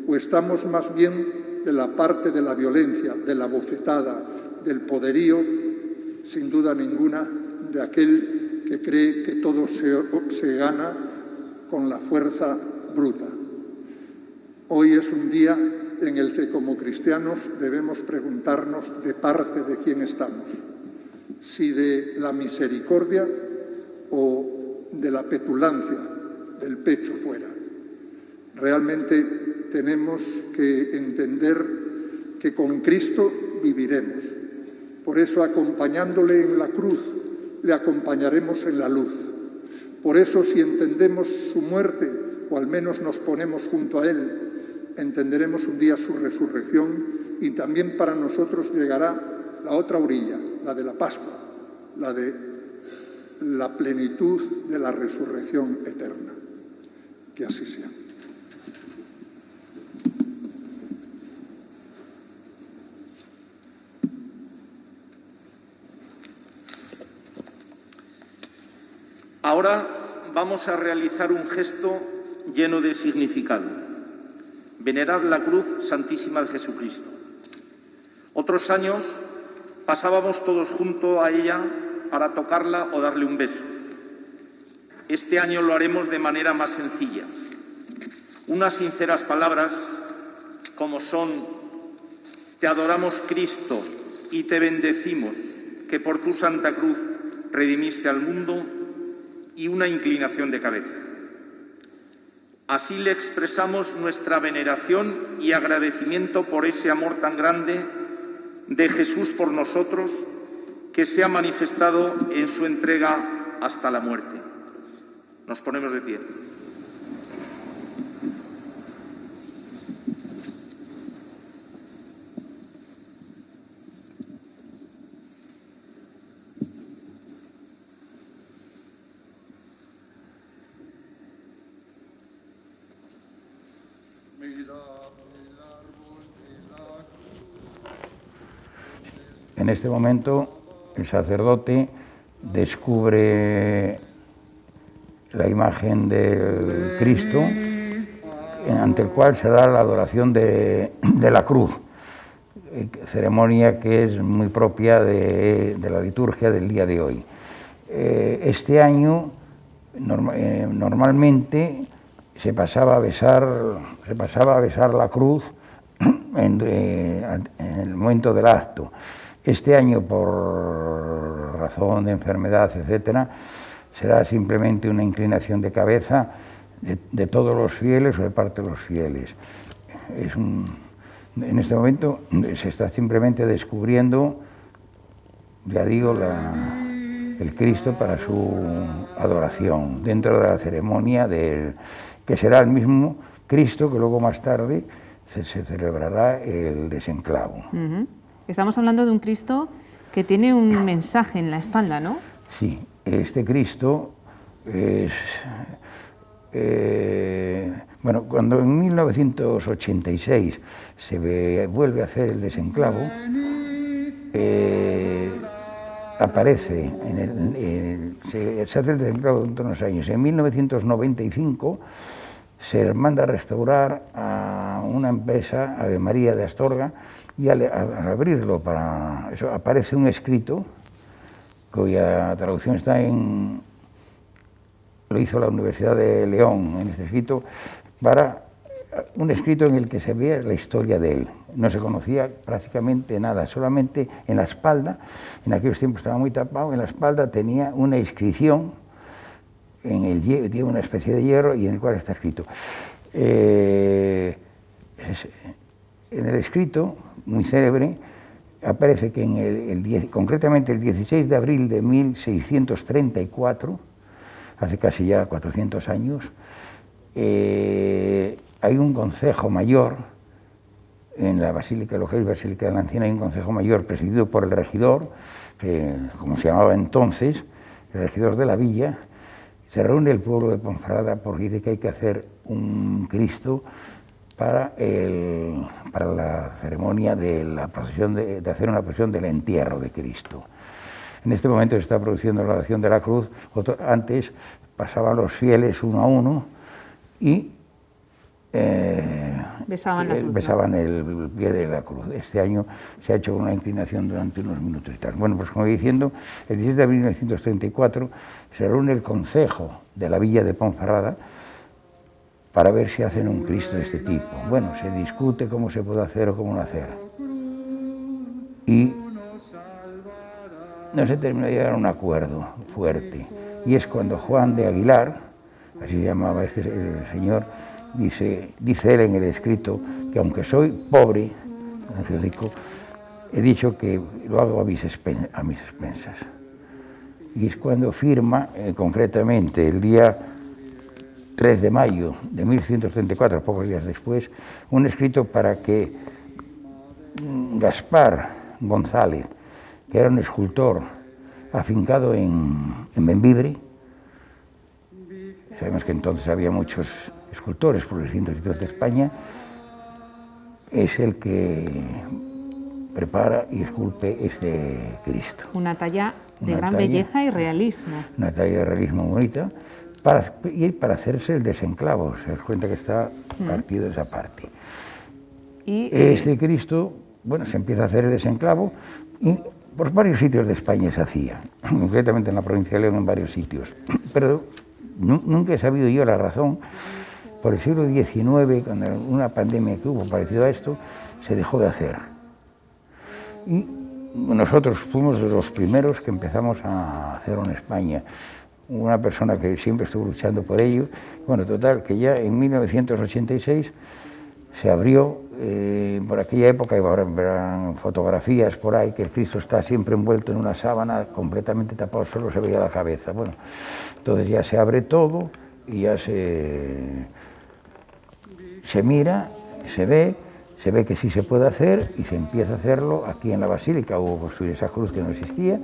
o estamos más bien de la parte de la violencia, de la bofetada, del poderío, sin duda ninguna, de aquel que cree que todo se gana con la fuerza bruta. Hoy es un día en el que como cristianos debemos preguntarnos de parte de quién estamos, si de la misericordia o de la petulancia, del pecho fuera. Realmente tenemos que entender que con Cristo viviremos. Por eso, acompañándole en la cruz, le acompañaremos en la luz. Por eso, si entendemos su muerte, o al menos nos ponemos junto a Él, entenderemos un día su resurrección y también para nosotros llegará la otra orilla, la de la Pascua, la de la plenitud de la resurrección eterna. Que así sea. Ahora vamos a realizar un gesto lleno de significado. Venerar la cruz santísima de Jesucristo. Otros años pasábamos todos junto a ella para tocarla o darle un beso. Este año lo haremos de manera más sencilla. Unas sinceras palabras como son: te adoramos, Cristo, y te bendecimos, que por tu Santa Cruz redimiste al mundo, y una inclinación de cabeza. Así le expresamos nuestra veneración y agradecimiento por ese amor tan grande de Jesús por nosotros, que se ha manifestado en su entrega hasta la muerte. Nos ponemos de pie. En este momento el sacerdote descubre la imagen del Cristo ante el cual se da la adoración de la cruz, ceremonia que es muy propia de la liturgia del día de hoy. Este año normalmente se pasaba a besar la cruz en el momento del acto. Este año, por razón de enfermedad, etcétera, será simplemente una inclinación de cabeza de todos los fieles o de parte de los fieles. En este momento se está simplemente descubriendo, ya digo, el Cristo para su adoración, dentro de la ceremonia que será el mismo Cristo que luego más tarde se celebrará el desenclavo. Estamos hablando de un Cristo que tiene un mensaje en la espalda, ¿no? Sí, este Cristo es... bueno, cuando en 1986 se vuelve a hacer el desenclavo, aparece, se hace el desenclavo durante unos años. En 1995 se manda a restaurar a una empresa, Ave María de Astorga, y al abrirlo para eso aparece un escrito, cuya traducción está lo hizo la Universidad de León, en este escrito, un escrito en el que se veía la historia de él. No se conocía prácticamente nada, solamente en la espalda, en aquellos tiempos estaba muy tapado, en la espalda tenía una inscripción, tiene una especie de hierro y en el cual está escrito. En el escrito, muy célebre, aparece que concretamente el 16 de abril de 1634, hace casi ya 400 años, hay un concejo mayor, en la Basílica, lo que es Basílica de la Encina, hay un concejo mayor presidido por el regidor, que como se llamaba entonces, el regidor de la villa. Se reúne el pueblo de Ponferrada porque dice que hay que hacer un Cristo para la ceremonia de la procesión, de hacer una procesión del entierro de Cristo. En este momento se está produciendo la oración de la cruz. Antes pasaban los fieles uno a uno y besaban el pie de la cruz. Este año se ha hecho una inclinación durante unos minutos y tal. Bueno, pues como voy diciendo, el 16 de abril de 1934 se reúne el concejo de la villa de Ponferrada para ver si hacen un Cristo de este tipo. Bueno, se discute cómo se puede hacer o cómo no hacer. Y no se terminó de llegar a un acuerdo fuerte. Y es cuando Juan de Aguilar, así se llamaba el señor, dice él en el escrito que aunque soy pobre, no soy rico, he dicho que lo hago a mis expensas. Y es cuando firma, concretamente el día 3 de mayo de 1134, pocos días después, un escrito para que Gaspar González, que era un escultor afincado en Bembibre, sabemos que entonces había muchos escultores por los distintos sitios de España, es el que prepara y esculpe este Cristo. Una talla de gran belleza y realismo. Una talla de realismo bonita, para hacerse el desenclavo. Se da cuenta que está partido esa parte. Y este Cristo, bueno, se empieza a hacer el desenclavo y por varios sitios de España se hacía, concretamente en la provincia de León en varios sitios. Pero nunca he sabido yo la razón. Por el siglo XIX, cuando una pandemia que hubo parecido a esto, se dejó de hacer. Y nosotros fuimos de los primeros que empezamos a hacerlo en España. Una persona que siempre estuvo luchando por ello. Bueno, total, que ya en 1986 se abrió, por aquella época, y ahora verán fotografías por ahí, que el Cristo está siempre envuelto en una sábana, completamente tapado, solo se veía la cabeza. Bueno, entonces ya se abre todo y ya se mira, se ve que sí se puede hacer y se empieza a hacerlo aquí en la Basílica. Hubo construir esa cruz que no existía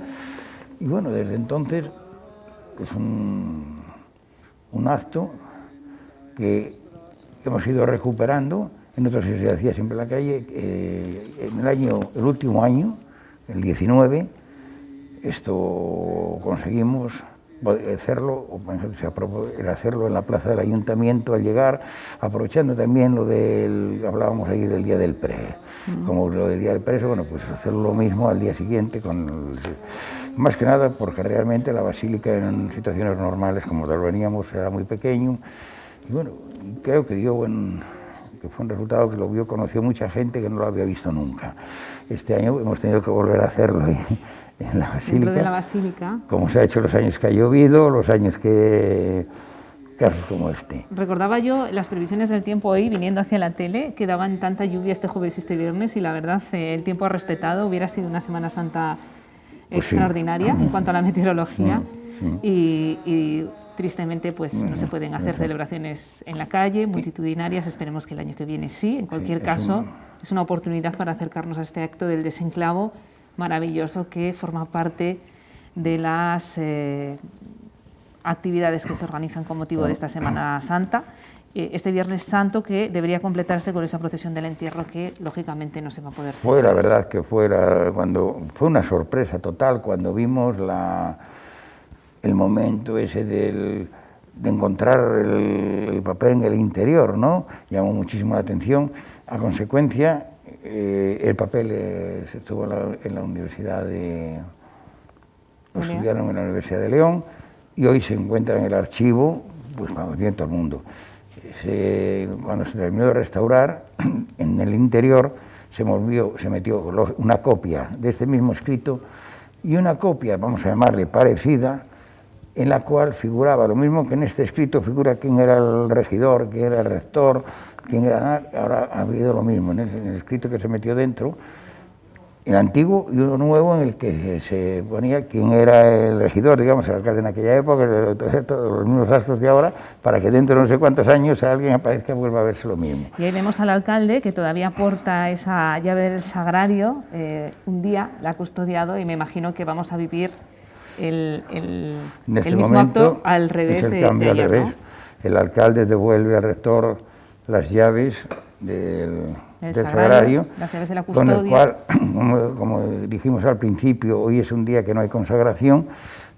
y bueno, desde entonces es un acto que hemos ido recuperando. En otros se hacía siempre en la calle. El último año, el 19, esto conseguimos hacerlo, o por ejemplo, se aprobó el hacerlo en la plaza del ayuntamiento al llegar, aprovechando también lo del, hablábamos ahí del Día del Pre, como lo del Día del Preso, bueno, pues hacerlo lo mismo al día siguiente, más que nada porque realmente la basílica en situaciones normales, como tal veníamos, era muy pequeño, y bueno, creo que que fue un resultado que lo conoció mucha gente que no lo había visto nunca. Este año hemos tenido que volver a hacerlo en la basílica. Dentro de la basílica. Como se ha hecho los años que ha llovido, los años que... casos como este. Recordaba yo las previsiones del tiempo hoy, viniendo hacia la tele, que daban tanta lluvia este jueves y este viernes, y la verdad, el tiempo ha respetado, hubiera sido una Semana Santa extraordinaria en cuanto a la meteorología, y tristemente pues no se pueden hacer celebraciones en la calle, multitudinarias. Esperemos que el año que viene sí. En cualquier caso, es una oportunidad para acercarnos a este acto del desenclavo maravilloso que forma parte de las actividades que se organizan con motivo de esta Semana Santa. Este Viernes Santo, que debería completarse con esa procesión del entierro que lógicamente no se va a poder hacer. Fue la verdad que fue una sorpresa total cuando vimos el momento ese de encontrar el papel en el interior, ¿no? Llamó muchísimo la atención. A consecuencia, el papel estuvo en la Universidad lo estudiaron en la Universidad de León, y hoy se encuentra en el archivo, pues cuando tiene todo el mundo. Cuando se terminó de restaurar, en el interior se metió una copia de este mismo escrito y una copia, vamos a llamarle parecida, en la cual figuraba lo mismo que en este escrito figura quién era el regidor, quién era el rector, quién era... Ahora ha habido lo mismo en el escrito que se metió dentro, el antiguo y uno nuevo en el que se ponía quién era el regidor, digamos, el alcalde en aquella época, todos los mismos rastros de ahora, para que dentro de no sé cuántos años alguien aparezca y vuelva a verse lo mismo. Y ahí vemos al alcalde que todavía porta esa llave del sagrario, un día la ha custodiado, y me imagino que vamos a vivir el mismo acto al revés es el cambio de ayer, al revés. ¿no? El alcalde devuelve al rector las llaves del sagrario, las llaves de la custodia, con el cual, como dijimos al principio, hoy es un día que no hay consagración.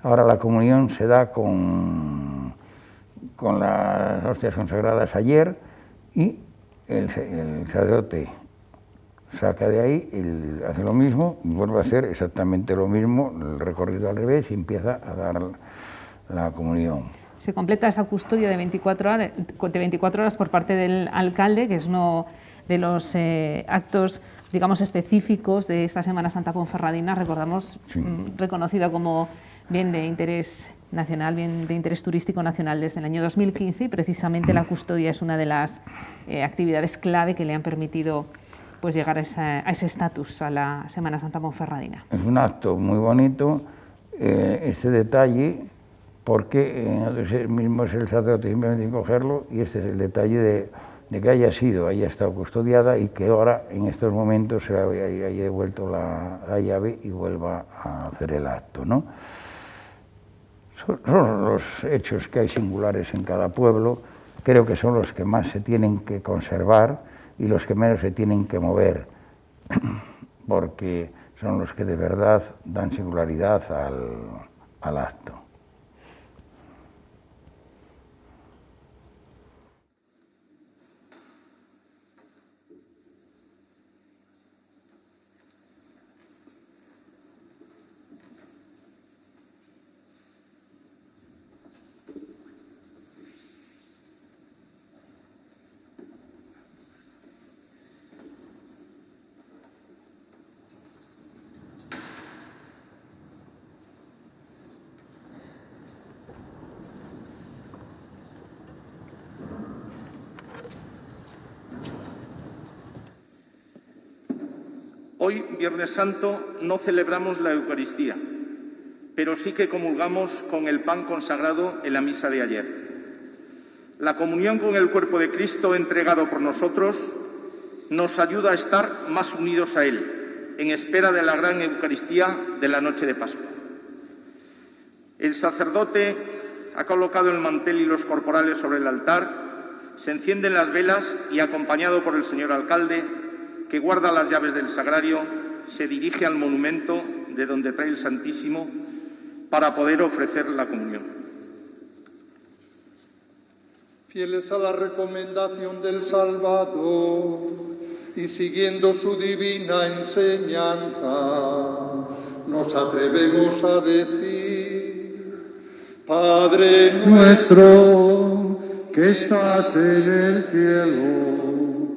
Ahora la comunión se da con las hostias consagradas ayer, y el sacerdote saca de ahí, hace lo mismo y vuelve a hacer exactamente lo mismo, el recorrido al revés, y empieza a dar la comunión. Se completa esa custodia de 24 horas por parte del alcalde, que es uno de los actos, digamos, específicos de esta Semana Santa Ponferradina, recordamos, reconocida como bien de interés nacional, bien de interés turístico nacional desde el año 2015, y precisamente la custodia es una de las actividades clave que le han permitido pues llegar a ese estatus, a la Semana Santa Ponferradina. Es un acto muy bonito, este detalle, porque mismo es el sacerdote simplemente sin cogerlo, y este es el detalle de que haya estado custodiada, y que ahora en estos momentos se haya devuelto la llave y vuelva a hacer el acto, ¿no? Son los hechos que hay singulares en cada pueblo, creo que son los que más se tienen que conservar y los que menos se tienen que mover, porque son los que de verdad dan singularidad al acto. Hoy, Viernes Santo, no celebramos la Eucaristía, pero sí que comulgamos con el pan consagrado en la misa de ayer. La comunión con el cuerpo de Cristo entregado por nosotros nos ayuda a estar más unidos a Él, en espera de la gran Eucaristía de la noche de Pascua. El sacerdote ha colocado el mantel y los corporales sobre el altar se encienden las velas y, acompañado por el señor alcalde, que guarda las llaves del sagrario, se dirige al monumento de donde trae el Santísimo para poder ofrecer la comunión. Fieles a la recomendación del Salvador y siguiendo su divina enseñanza, nos atrevemos a decir: Padre nuestro que estás en el cielo,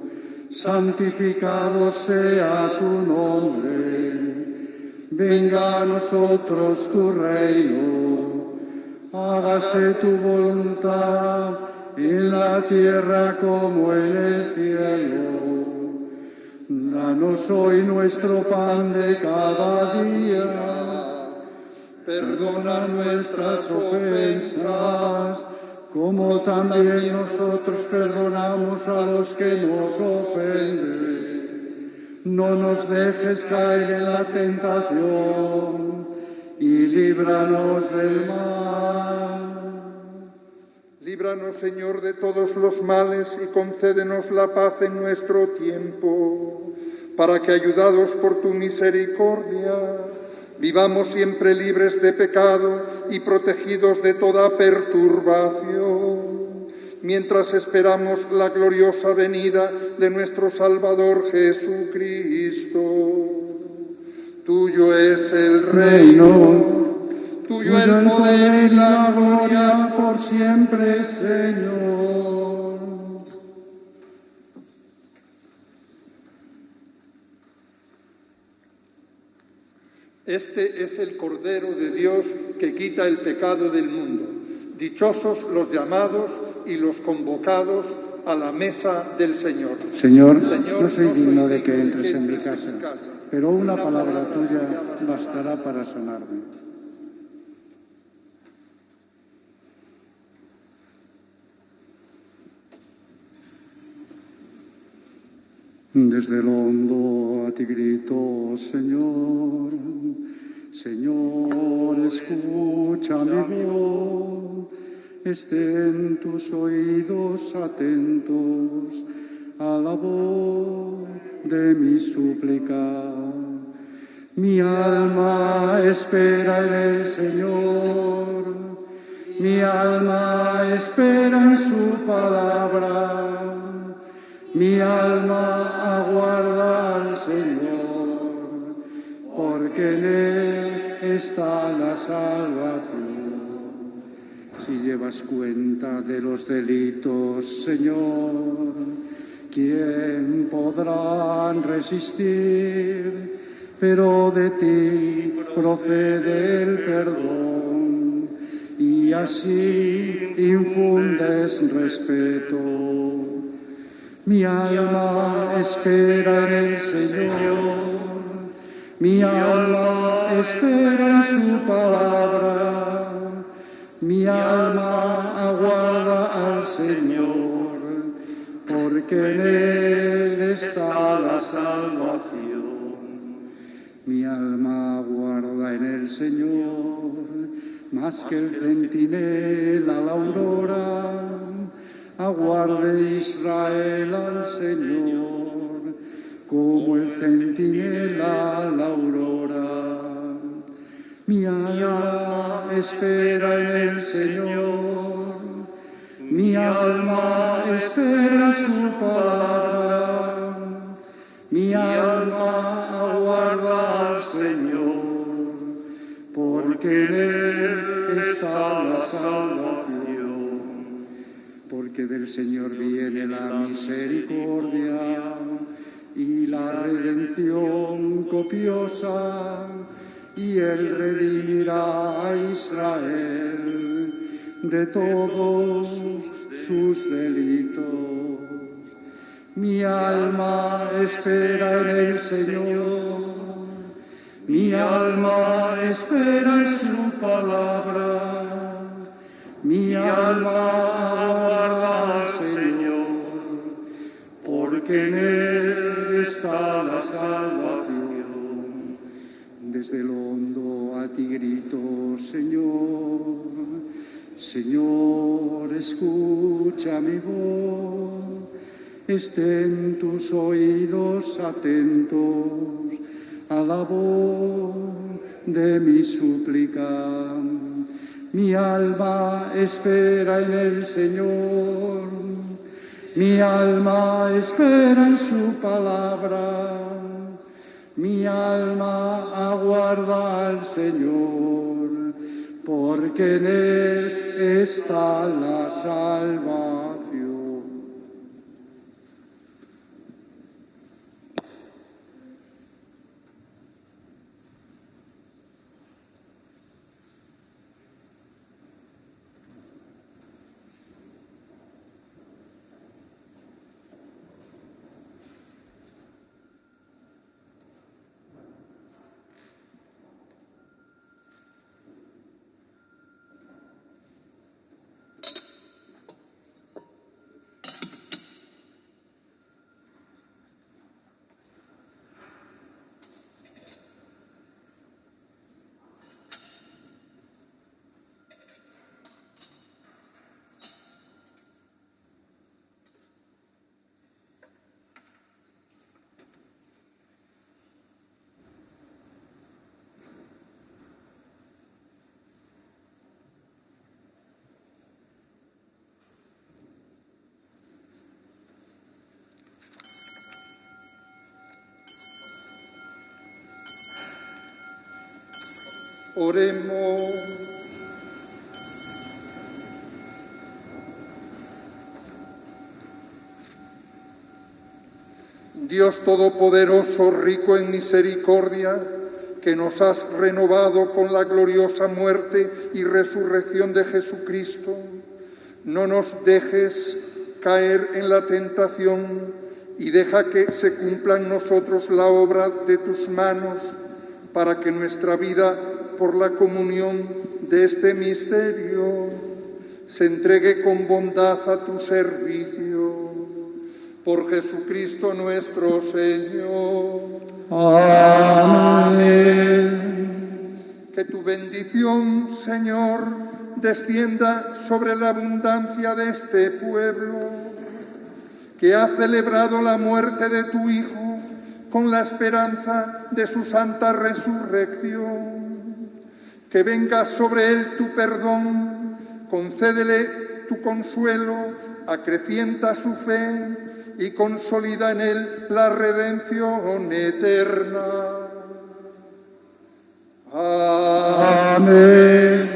santificado sea tu nombre. Venga a nosotros tu reino, hágase tu voluntad en la tierra como en el cielo. Danos hoy nuestro pan de cada día. Perdona nuestras ofensas, como también nosotros perdonamos a los que nos ofenden. No nos dejes caer en la tentación y líbranos del mal. Líbranos, Señor, de todos los males y concédenos la paz en nuestro tiempo, para que, ayudados por tu misericordia, vivamos siempre libres de pecado y protegidos de toda perturbación, mientras esperamos la gloriosa venida de nuestro Salvador Jesucristo. Tuyo es el reino, tuyo el poder y la gloria por siempre, Señor. Este es el Cordero de Dios que quita el pecado del mundo. Dichosos los llamados y los convocados a la mesa del Señor. Señor, no soy digno de que entres en mi casa, pero una palabra tuya bastará para sanarme. Desde lo hondo a ti grito, Señor, Señor, escucha mi voz, estén tus oídos atentos a la voz de mi súplica. Mi alma espera en el Señor, mi alma espera en su palabra. Mi alma aguarda al Señor, porque en Él está la salvación. Si llevas cuenta de los delitos, Señor, ¿quién podrá resistir? Pero de ti procede el perdón, y así infundes respeto. Mi alma espera en el Señor, mi alma espera en su palabra, mi alma aguarda al Señor, porque en Él está la salvación. Mi alma aguarda en el Señor, más que el centinela a la aurora. Aguarde Israel al Señor, como el centinela a la aurora. Mi alma espera en el Señor, mi alma espera su palabra, mi alma aguarda al Señor, porque en Él está la salvación. Porque del Señor viene la misericordia y la redención copiosa, y Él redimirá a Israel de todos sus delitos. Mi alma espera en el Señor, mi alma espera en su palabra. Mi alma aguarda al Señor, porque en Él está la salvación. Desde lo hondo a ti grito, Señor, Señor, escucha mi voz, estén tus oídos atentos a la voz de mi súplica. Mi alma espera en el Señor, mi alma espera en su palabra, mi alma aguarda al Señor, porque en Él está la salvación. Oremos. Dios Todopoderoso, rico en misericordia, que nos has renovado con la gloriosa muerte y resurrección de Jesucristo, no nos dejes caer en la tentación y deja que se cumpla en nosotros la obra de tus manos, para que nuestra vida, por la comunión de este misterio, se entregue con bondad a tu servicio. Por Jesucristo nuestro Señor. Amén. Que tu bendición, Señor, descienda sobre la abundancia de este pueblo, que ha celebrado la muerte de tu Hijo con la esperanza de su santa resurrección. Que venga sobre él tu perdón, concédele tu consuelo, acrecienta su fe y consolida en él la redención eterna. Amén.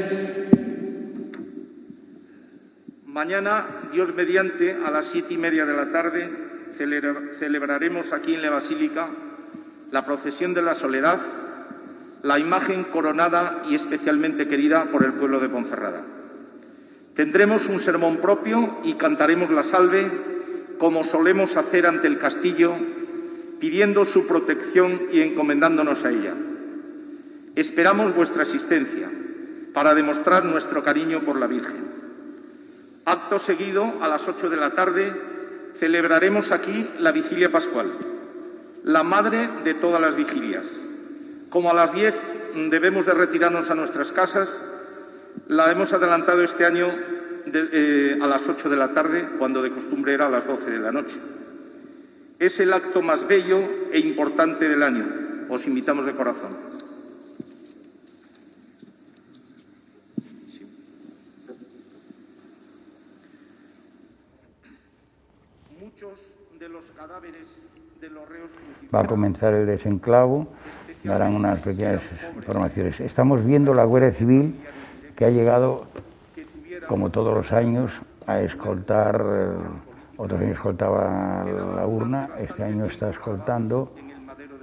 Mañana, Dios mediante, a las 7:30 de la tarde, celebraremos aquí en la Basílica la procesión de la Soledad, la imagen coronada y especialmente querida por el pueblo de Ponferrada. Tendremos un sermón propio y cantaremos la salve, como solemos hacer ante el castillo, pidiendo su protección y encomendándonos a ella. Esperamos vuestra asistencia para demostrar nuestro cariño por la Virgen. Acto seguido, a las 8 de la tarde, celebraremos aquí la Vigilia Pascual, la madre de todas las vigilias. Como a las 10 debemos de retirarnos a nuestras casas, la hemos adelantado este año a las 8 de la tarde, cuando de costumbre era a las 12 de la noche. Es el acto más bello e importante del año. Os invitamos de corazón. Muchos de los cadáveres de los reos crucificados. Va a comenzar el desenclavo, darán unas pequeñas informaciones. Estamos viendo la Guardia Civil, que ha llegado, como todos los años, a escoltar, otros años escoltaba la urna, este año está escoltando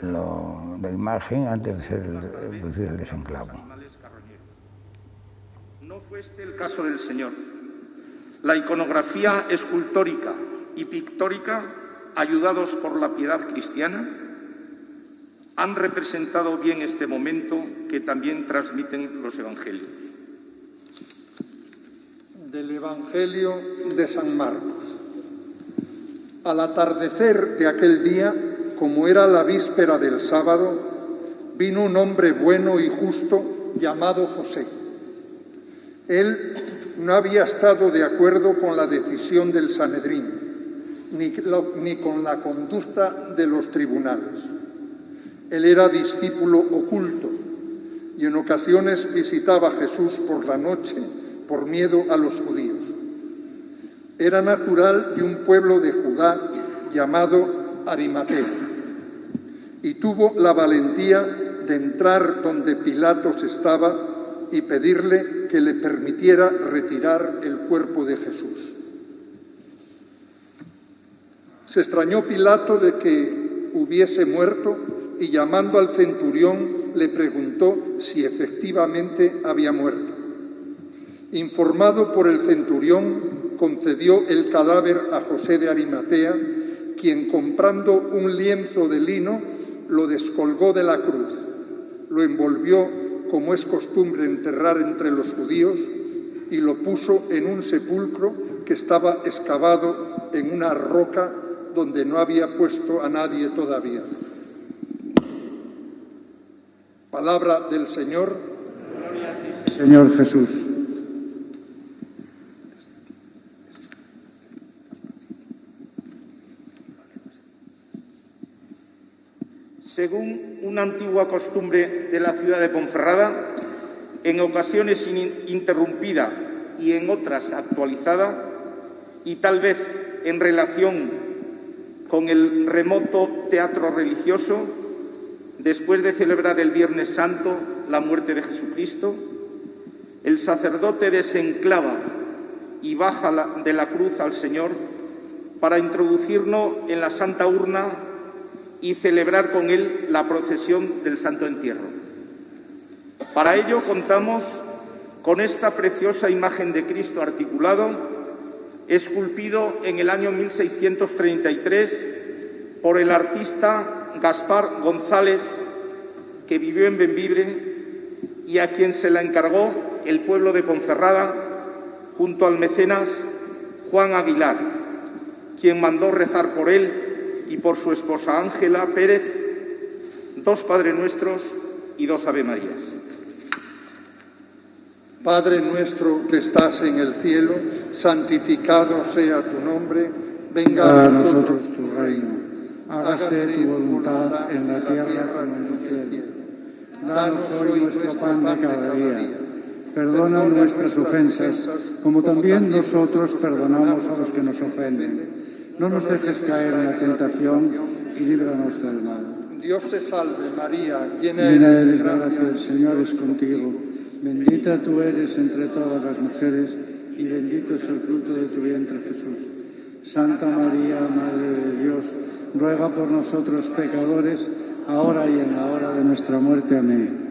la imagen antes de ser el desenclavo. No fue este el caso del Señor. La iconografía escultórica y pictórica, ayudados por la piedad cristiana, han representado bien este momento que también transmiten los evangelios. Del Evangelio de San Marcos. Al atardecer de aquel día, como era la víspera del sábado, vino un hombre bueno y justo llamado José. Él no había estado de acuerdo con la decisión del Sanedrín, ni con la conducta de los tribunales. Él era discípulo oculto y en ocasiones visitaba a Jesús por la noche por miedo a los judíos. Era natural de un pueblo de Judá llamado Arimatea y tuvo la valentía de entrar donde Pilatos estaba y pedirle que le permitiera retirar el cuerpo de Jesús. Se extrañó Pilato de que hubiese muerto y llamando al centurión le preguntó si efectivamente había muerto. Informado por el centurión, concedió el cadáver a José de Arimatea, quien comprando un lienzo de lino lo descolgó de la cruz, lo envolvió como es costumbre enterrar entre los judíos, y lo puso en un sepulcro que estaba excavado en una roca donde no había puesto a nadie todavía. Palabra del Señor. Señor Jesús. Según una antigua costumbre de la ciudad de Ponferrada, en ocasiones interrumpida y en otras actualizada, y tal vez en relación con el remoto teatro religioso, después de celebrar el Viernes Santo la muerte de Jesucristo, el sacerdote desenclava y baja de la cruz al Señor para introducirlo en la Santa Urna y celebrar con él la procesión del Santo Entierro. Para ello contamos con esta preciosa imagen de Cristo articulado, esculpido en el año 1633 por el artista Gaspar González, que vivió en Bembibre y a quien se la encargó el pueblo de Ponferrada junto al mecenas Juan Aguilar, quien mandó rezar por él y por su esposa Ángela Pérez, 2 Padre Nuestros y 2 Ave Marías. Padre nuestro que estás en el cielo, santificado sea tu nombre, venga a nosotros tu reino, hágase tu voluntad en la tierra como en el cielo. Danos hoy nuestro pan de cada día, perdona nuestras ofensas, como también nosotros perdonamos a los que nos ofenden. No nos dejes caer en la tentación y líbranos del mal. Dios te salve, María, llena eres de gracia, el Señor es contigo. Bendita tú eres entre todas las mujeres y bendito es el fruto de tu vientre, Jesús. Santa María, Madre de Dios, ruega por nosotros pecadores, ahora y en la hora de nuestra muerte. Amén.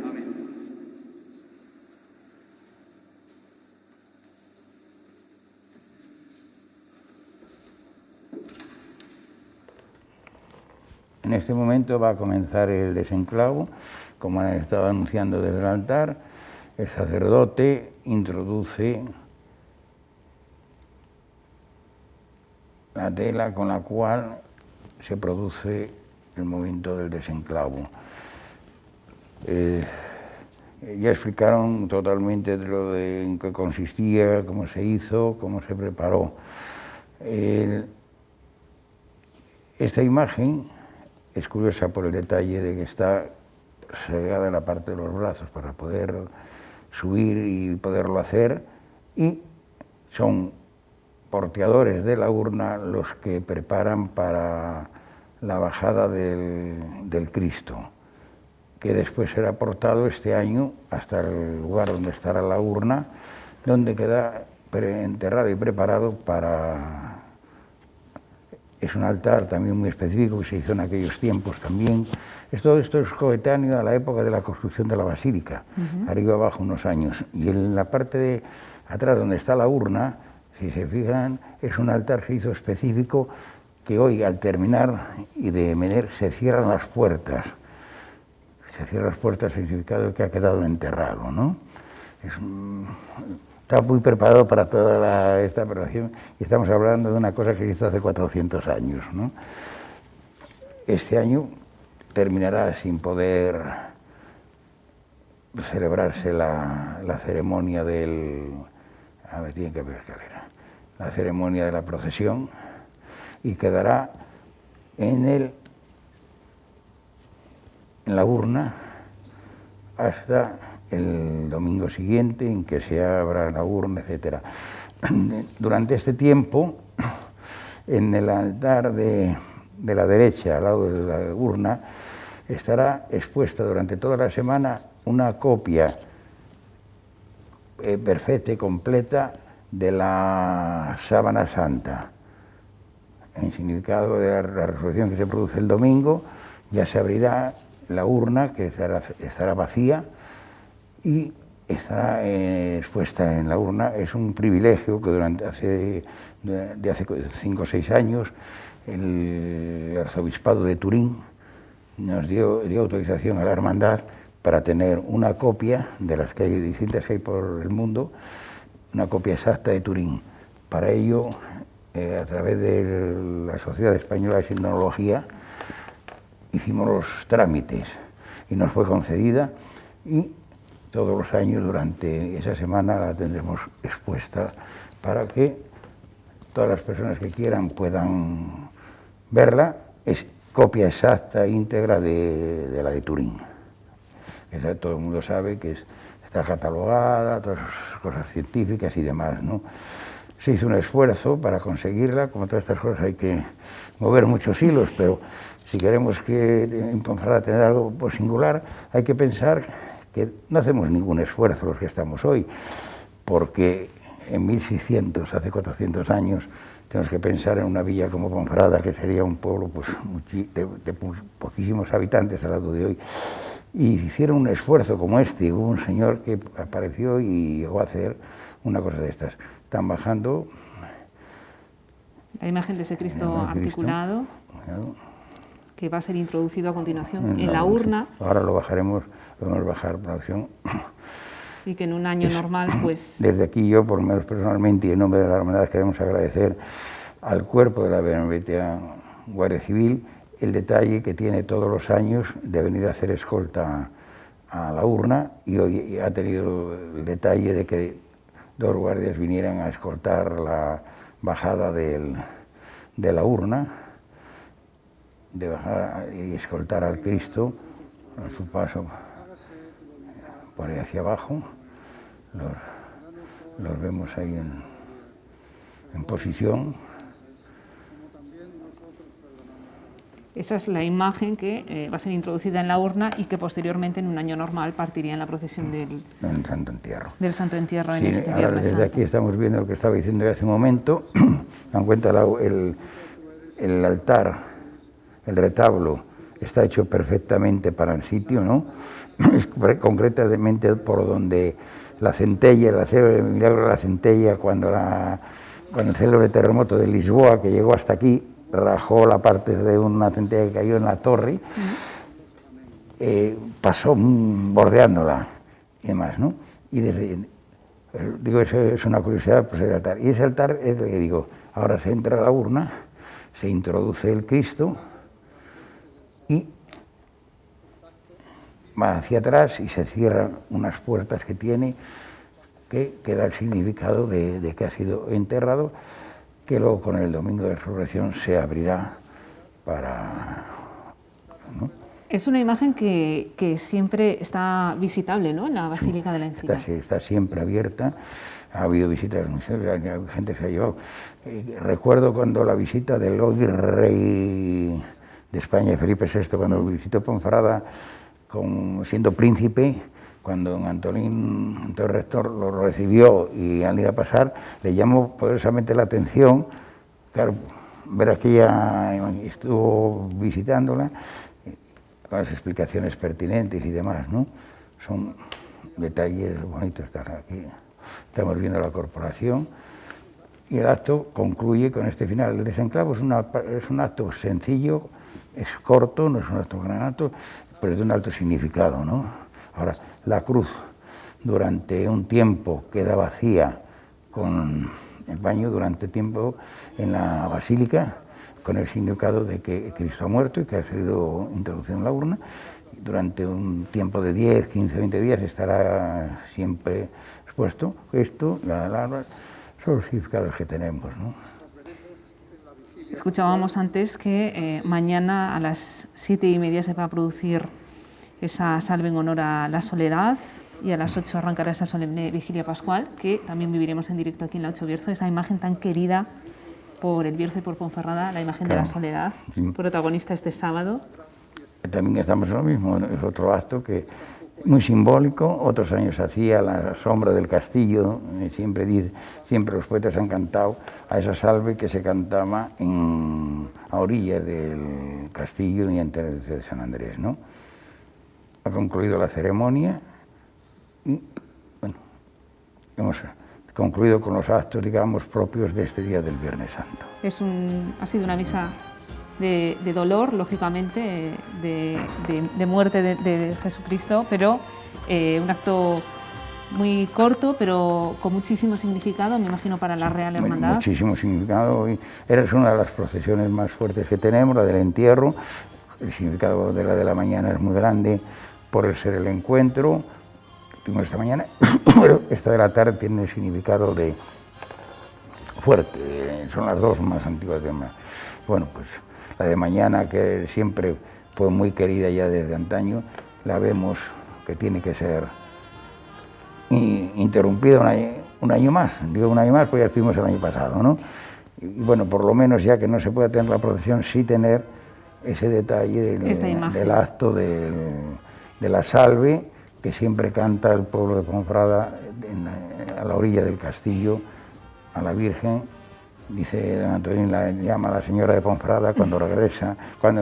En este momento va a comenzar el desenclavo, como han estado anunciando desde el altar. El sacerdote introduce la tela con la cual se produce el momento del desenclavo. Ya explicaron totalmente de lo de en qué consistía, cómo se hizo, cómo se preparó. Esta imagen es curiosa por el detalle de que está segada en la parte de los brazos para poder subir y poderlo hacer, y son porteadores de la urna los que preparan para la bajada del Cristo, que después será portado este año hasta el lugar donde estará la urna, donde queda enterrado y preparado para... Es un altar también muy específico que se hizo en aquellos tiempos también. Todo esto es coetáneo a la época de la construcción de la basílica, arriba abajo unos años. Y en la parte de atrás donde está la urna, si se fijan, es un altar que se hizo específico que hoy al terminar y de mener se cierran las puertas. Se cierran las puertas, significado que ha quedado enterrado, ¿no? Está muy preparado para toda esta operación y estamos hablando de una cosa que se hizo hace 400 años, ¿no? Este año terminará sin poder celebrarse la ceremonia del A ver, tiene que haber escalera. La ceremonia de la procesión, y quedará en la urna hasta el domingo siguiente en que se abra la urna, etc. Durante este tiempo, en el altar de la derecha, al lado de la urna, estará expuesta durante toda la semana una copia perfecta y completa de la sábana santa, en significado de la resurrección que se produce el domingo. Ya se abrirá la urna, que estará vacía, y estará expuesta en la urna. Es un privilegio que hace 5 o 6 años el arzobispado de Turín nos dio autorización a la hermandad para tener una copia de las que hay distintas que hay por el mundo, una copia exacta de Turín. Para ello, a través de la Sociedad Española de Sindonología, hicimos los trámites y nos fue concedida, y todos los años durante esa semana la tendremos expuesta para que todas las personas que quieran puedan verla. Es copia exacta, íntegra de la de Turín. Esa, todo el mundo sabe que está catalogada, todas esas cosas científicas y demás, ¿no? Se hizo un esfuerzo para conseguirla. Como todas estas cosas hay que mover muchos hilos, pero si queremos que en Ponferrada tener algo por singular, hay que pensar que no hacemos ningún esfuerzo los que estamos hoy, porque en 1600, hace 400 años, tenemos que pensar en una villa como Ponferrada, que sería un pueblo pues, de poquísimos habitantes al lado de hoy. Y hicieron un esfuerzo como este. Hubo un señor que apareció y llegó a hacer una cosa de estas. Están bajando la imagen de ese Cristo articulado, que va a ser introducido a continuación en la urna. Ahora lo bajaremos, lo vamos a bajar producción. Y que en un año normal, pues... Desde aquí yo, por lo menos personalmente y en nombre de la hermandad, queremos agradecer al cuerpo de la Benemérita Guardia Civil el detalle que tiene todos los años de venir a hacer escolta a la urna, y hoy ha tenido el detalle de que 2 guardias vinieran a escoltar la bajada de la urna, de bajar y escoltar al Cristo a su paso por ahí hacia abajo. Los vemos ahí en posición. Esa es la imagen que va a ser introducida en la urna y que posteriormente, en un año normal, partiría en la procesión del Santo Entierro. Del Santo Entierro, sí, en este Viernes desde Santo. Aquí estamos viendo lo que estaba diciendo hace un momento. Dan cuenta, el altar, el retablo, está hecho perfectamente para el sitio, ¿no? Es concretamente por donde la centella, el milagro de la centella, cuando el célebre terremoto de Lisboa, que llegó hasta aquí, rajó la parte de una centella que cayó en la torre, pasó bordeándola y demás, ¿no? Y digo, eso es una curiosidad, pues el altar. Y ese altar es lo que digo, ahora se entra a la urna, se introduce el Cristo y va hacia atrás y se cierran unas puertas que tiene, que da el significado de que ha sido enterrado, que luego con el domingo de resurrección se abrirá para... ¿no? Es una imagen que siempre está visitable, ¿no?, en la Basílica de la Encina. Está siempre abierta. Ha habido visitas, gente se ha llevado. Recuerdo cuando la visita del hoy rey de España, Felipe VI, cuando visitó Ponferrada siendo príncipe, cuando don Antolín, entonces rector, lo recibió, y al ir a pasar le llamó poderosamente la atención, claro, ver aquella, estuvo visitándola, con las explicaciones pertinentes y demás, ¿no? Son detalles bonitos estar aquí. Estamos viendo la corporación y el acto concluye con este final. El desenclavo es un acto sencillo, es corto, no es un acto gran acto, pero de un alto significado, ¿no? Ahora, la cruz durante un tiempo queda vacía con el baño, durante tiempo en la basílica, con el significado de que Cristo ha muerto y que ha sido introducido en la urna. Durante un tiempo de 10, 15, 20 días estará siempre expuesto. Esto, la son los significados que tenemos, ¿no? Escuchábamos antes que mañana a las 7:30 se va a producir esa salve en honor a la soledad y a las 8 arrancará esa solemne vigilia pascual que también viviremos en directo aquí en la 8 Bierzo, esa imagen tan querida por el Bierzo y por Ponferrada, la imagen de la soledad, protagonista este sábado. También estamos en lo mismo, es otro acto que muy simbólico. Otros años hacía la sombra del castillo, siempre los poetas han cantado a esa salve que se cantaba a orillas del castillo y antes de San Andrés, ¿no? Ha concluido la ceremonia y, bueno, hemos concluido con los actos, digamos, propios de este día del Viernes Santo. Ha sido una misa de dolor, lógicamente, de muerte de Jesucristo, pero un acto muy corto, pero con muchísimo significado, me imagino, para la Real Hermandad. Muchísimo significado. Y es una de las procesiones más fuertes que tenemos, la del entierro. El significado de la mañana es muy grande por el ser el encuentro. Tuvimos esta mañana, pero esta de la tarde tiene un significado fuerte. Son las dos más antiguas de más. Bueno, pues la de mañana, que siempre fue muy querida ya desde antaño, la vemos que tiene que ser interrumpida un año más. Digo un año más porque ya estuvimos el año pasado, ¿no? Y bueno, por lo menos ya que no se puede tener la procesión, sí tener ese detalle del acto de la salve que siempre canta el pueblo de Ponferrada a la orilla del castillo a la Virgen. Dice don Antonio, la llama a la señora de Ponferrada cuando regresa a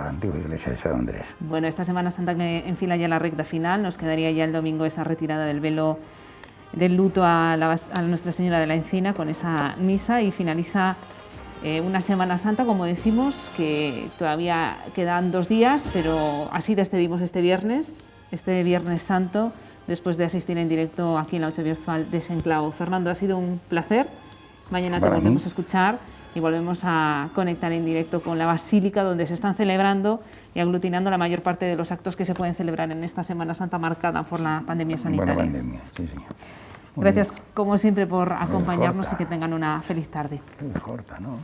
la antigua iglesia de San Andrés. Bueno, esta Semana Santa que enfila ya la recta final, nos quedaría ya el domingo esa retirada del velo del luto a Nuestra Señora de la Encina con esa misa y finaliza una Semana Santa, como decimos, que todavía quedan 2 días, pero así despedimos este Viernes Santo, después de asistir en directo aquí en la 8 Bierzo al desenclavo. Fernando, ha sido un placer. Mañana te volvemos a escuchar y volvemos a conectar en directo con la Basílica, donde se están celebrando y aglutinando la mayor parte de los actos que se pueden celebrar en esta Semana Santa marcada por la pandemia sanitaria. Buena pandemia, sí, señor. Gracias, como siempre, por acompañarnos y que tengan una feliz tarde. Muy corta, ¿no?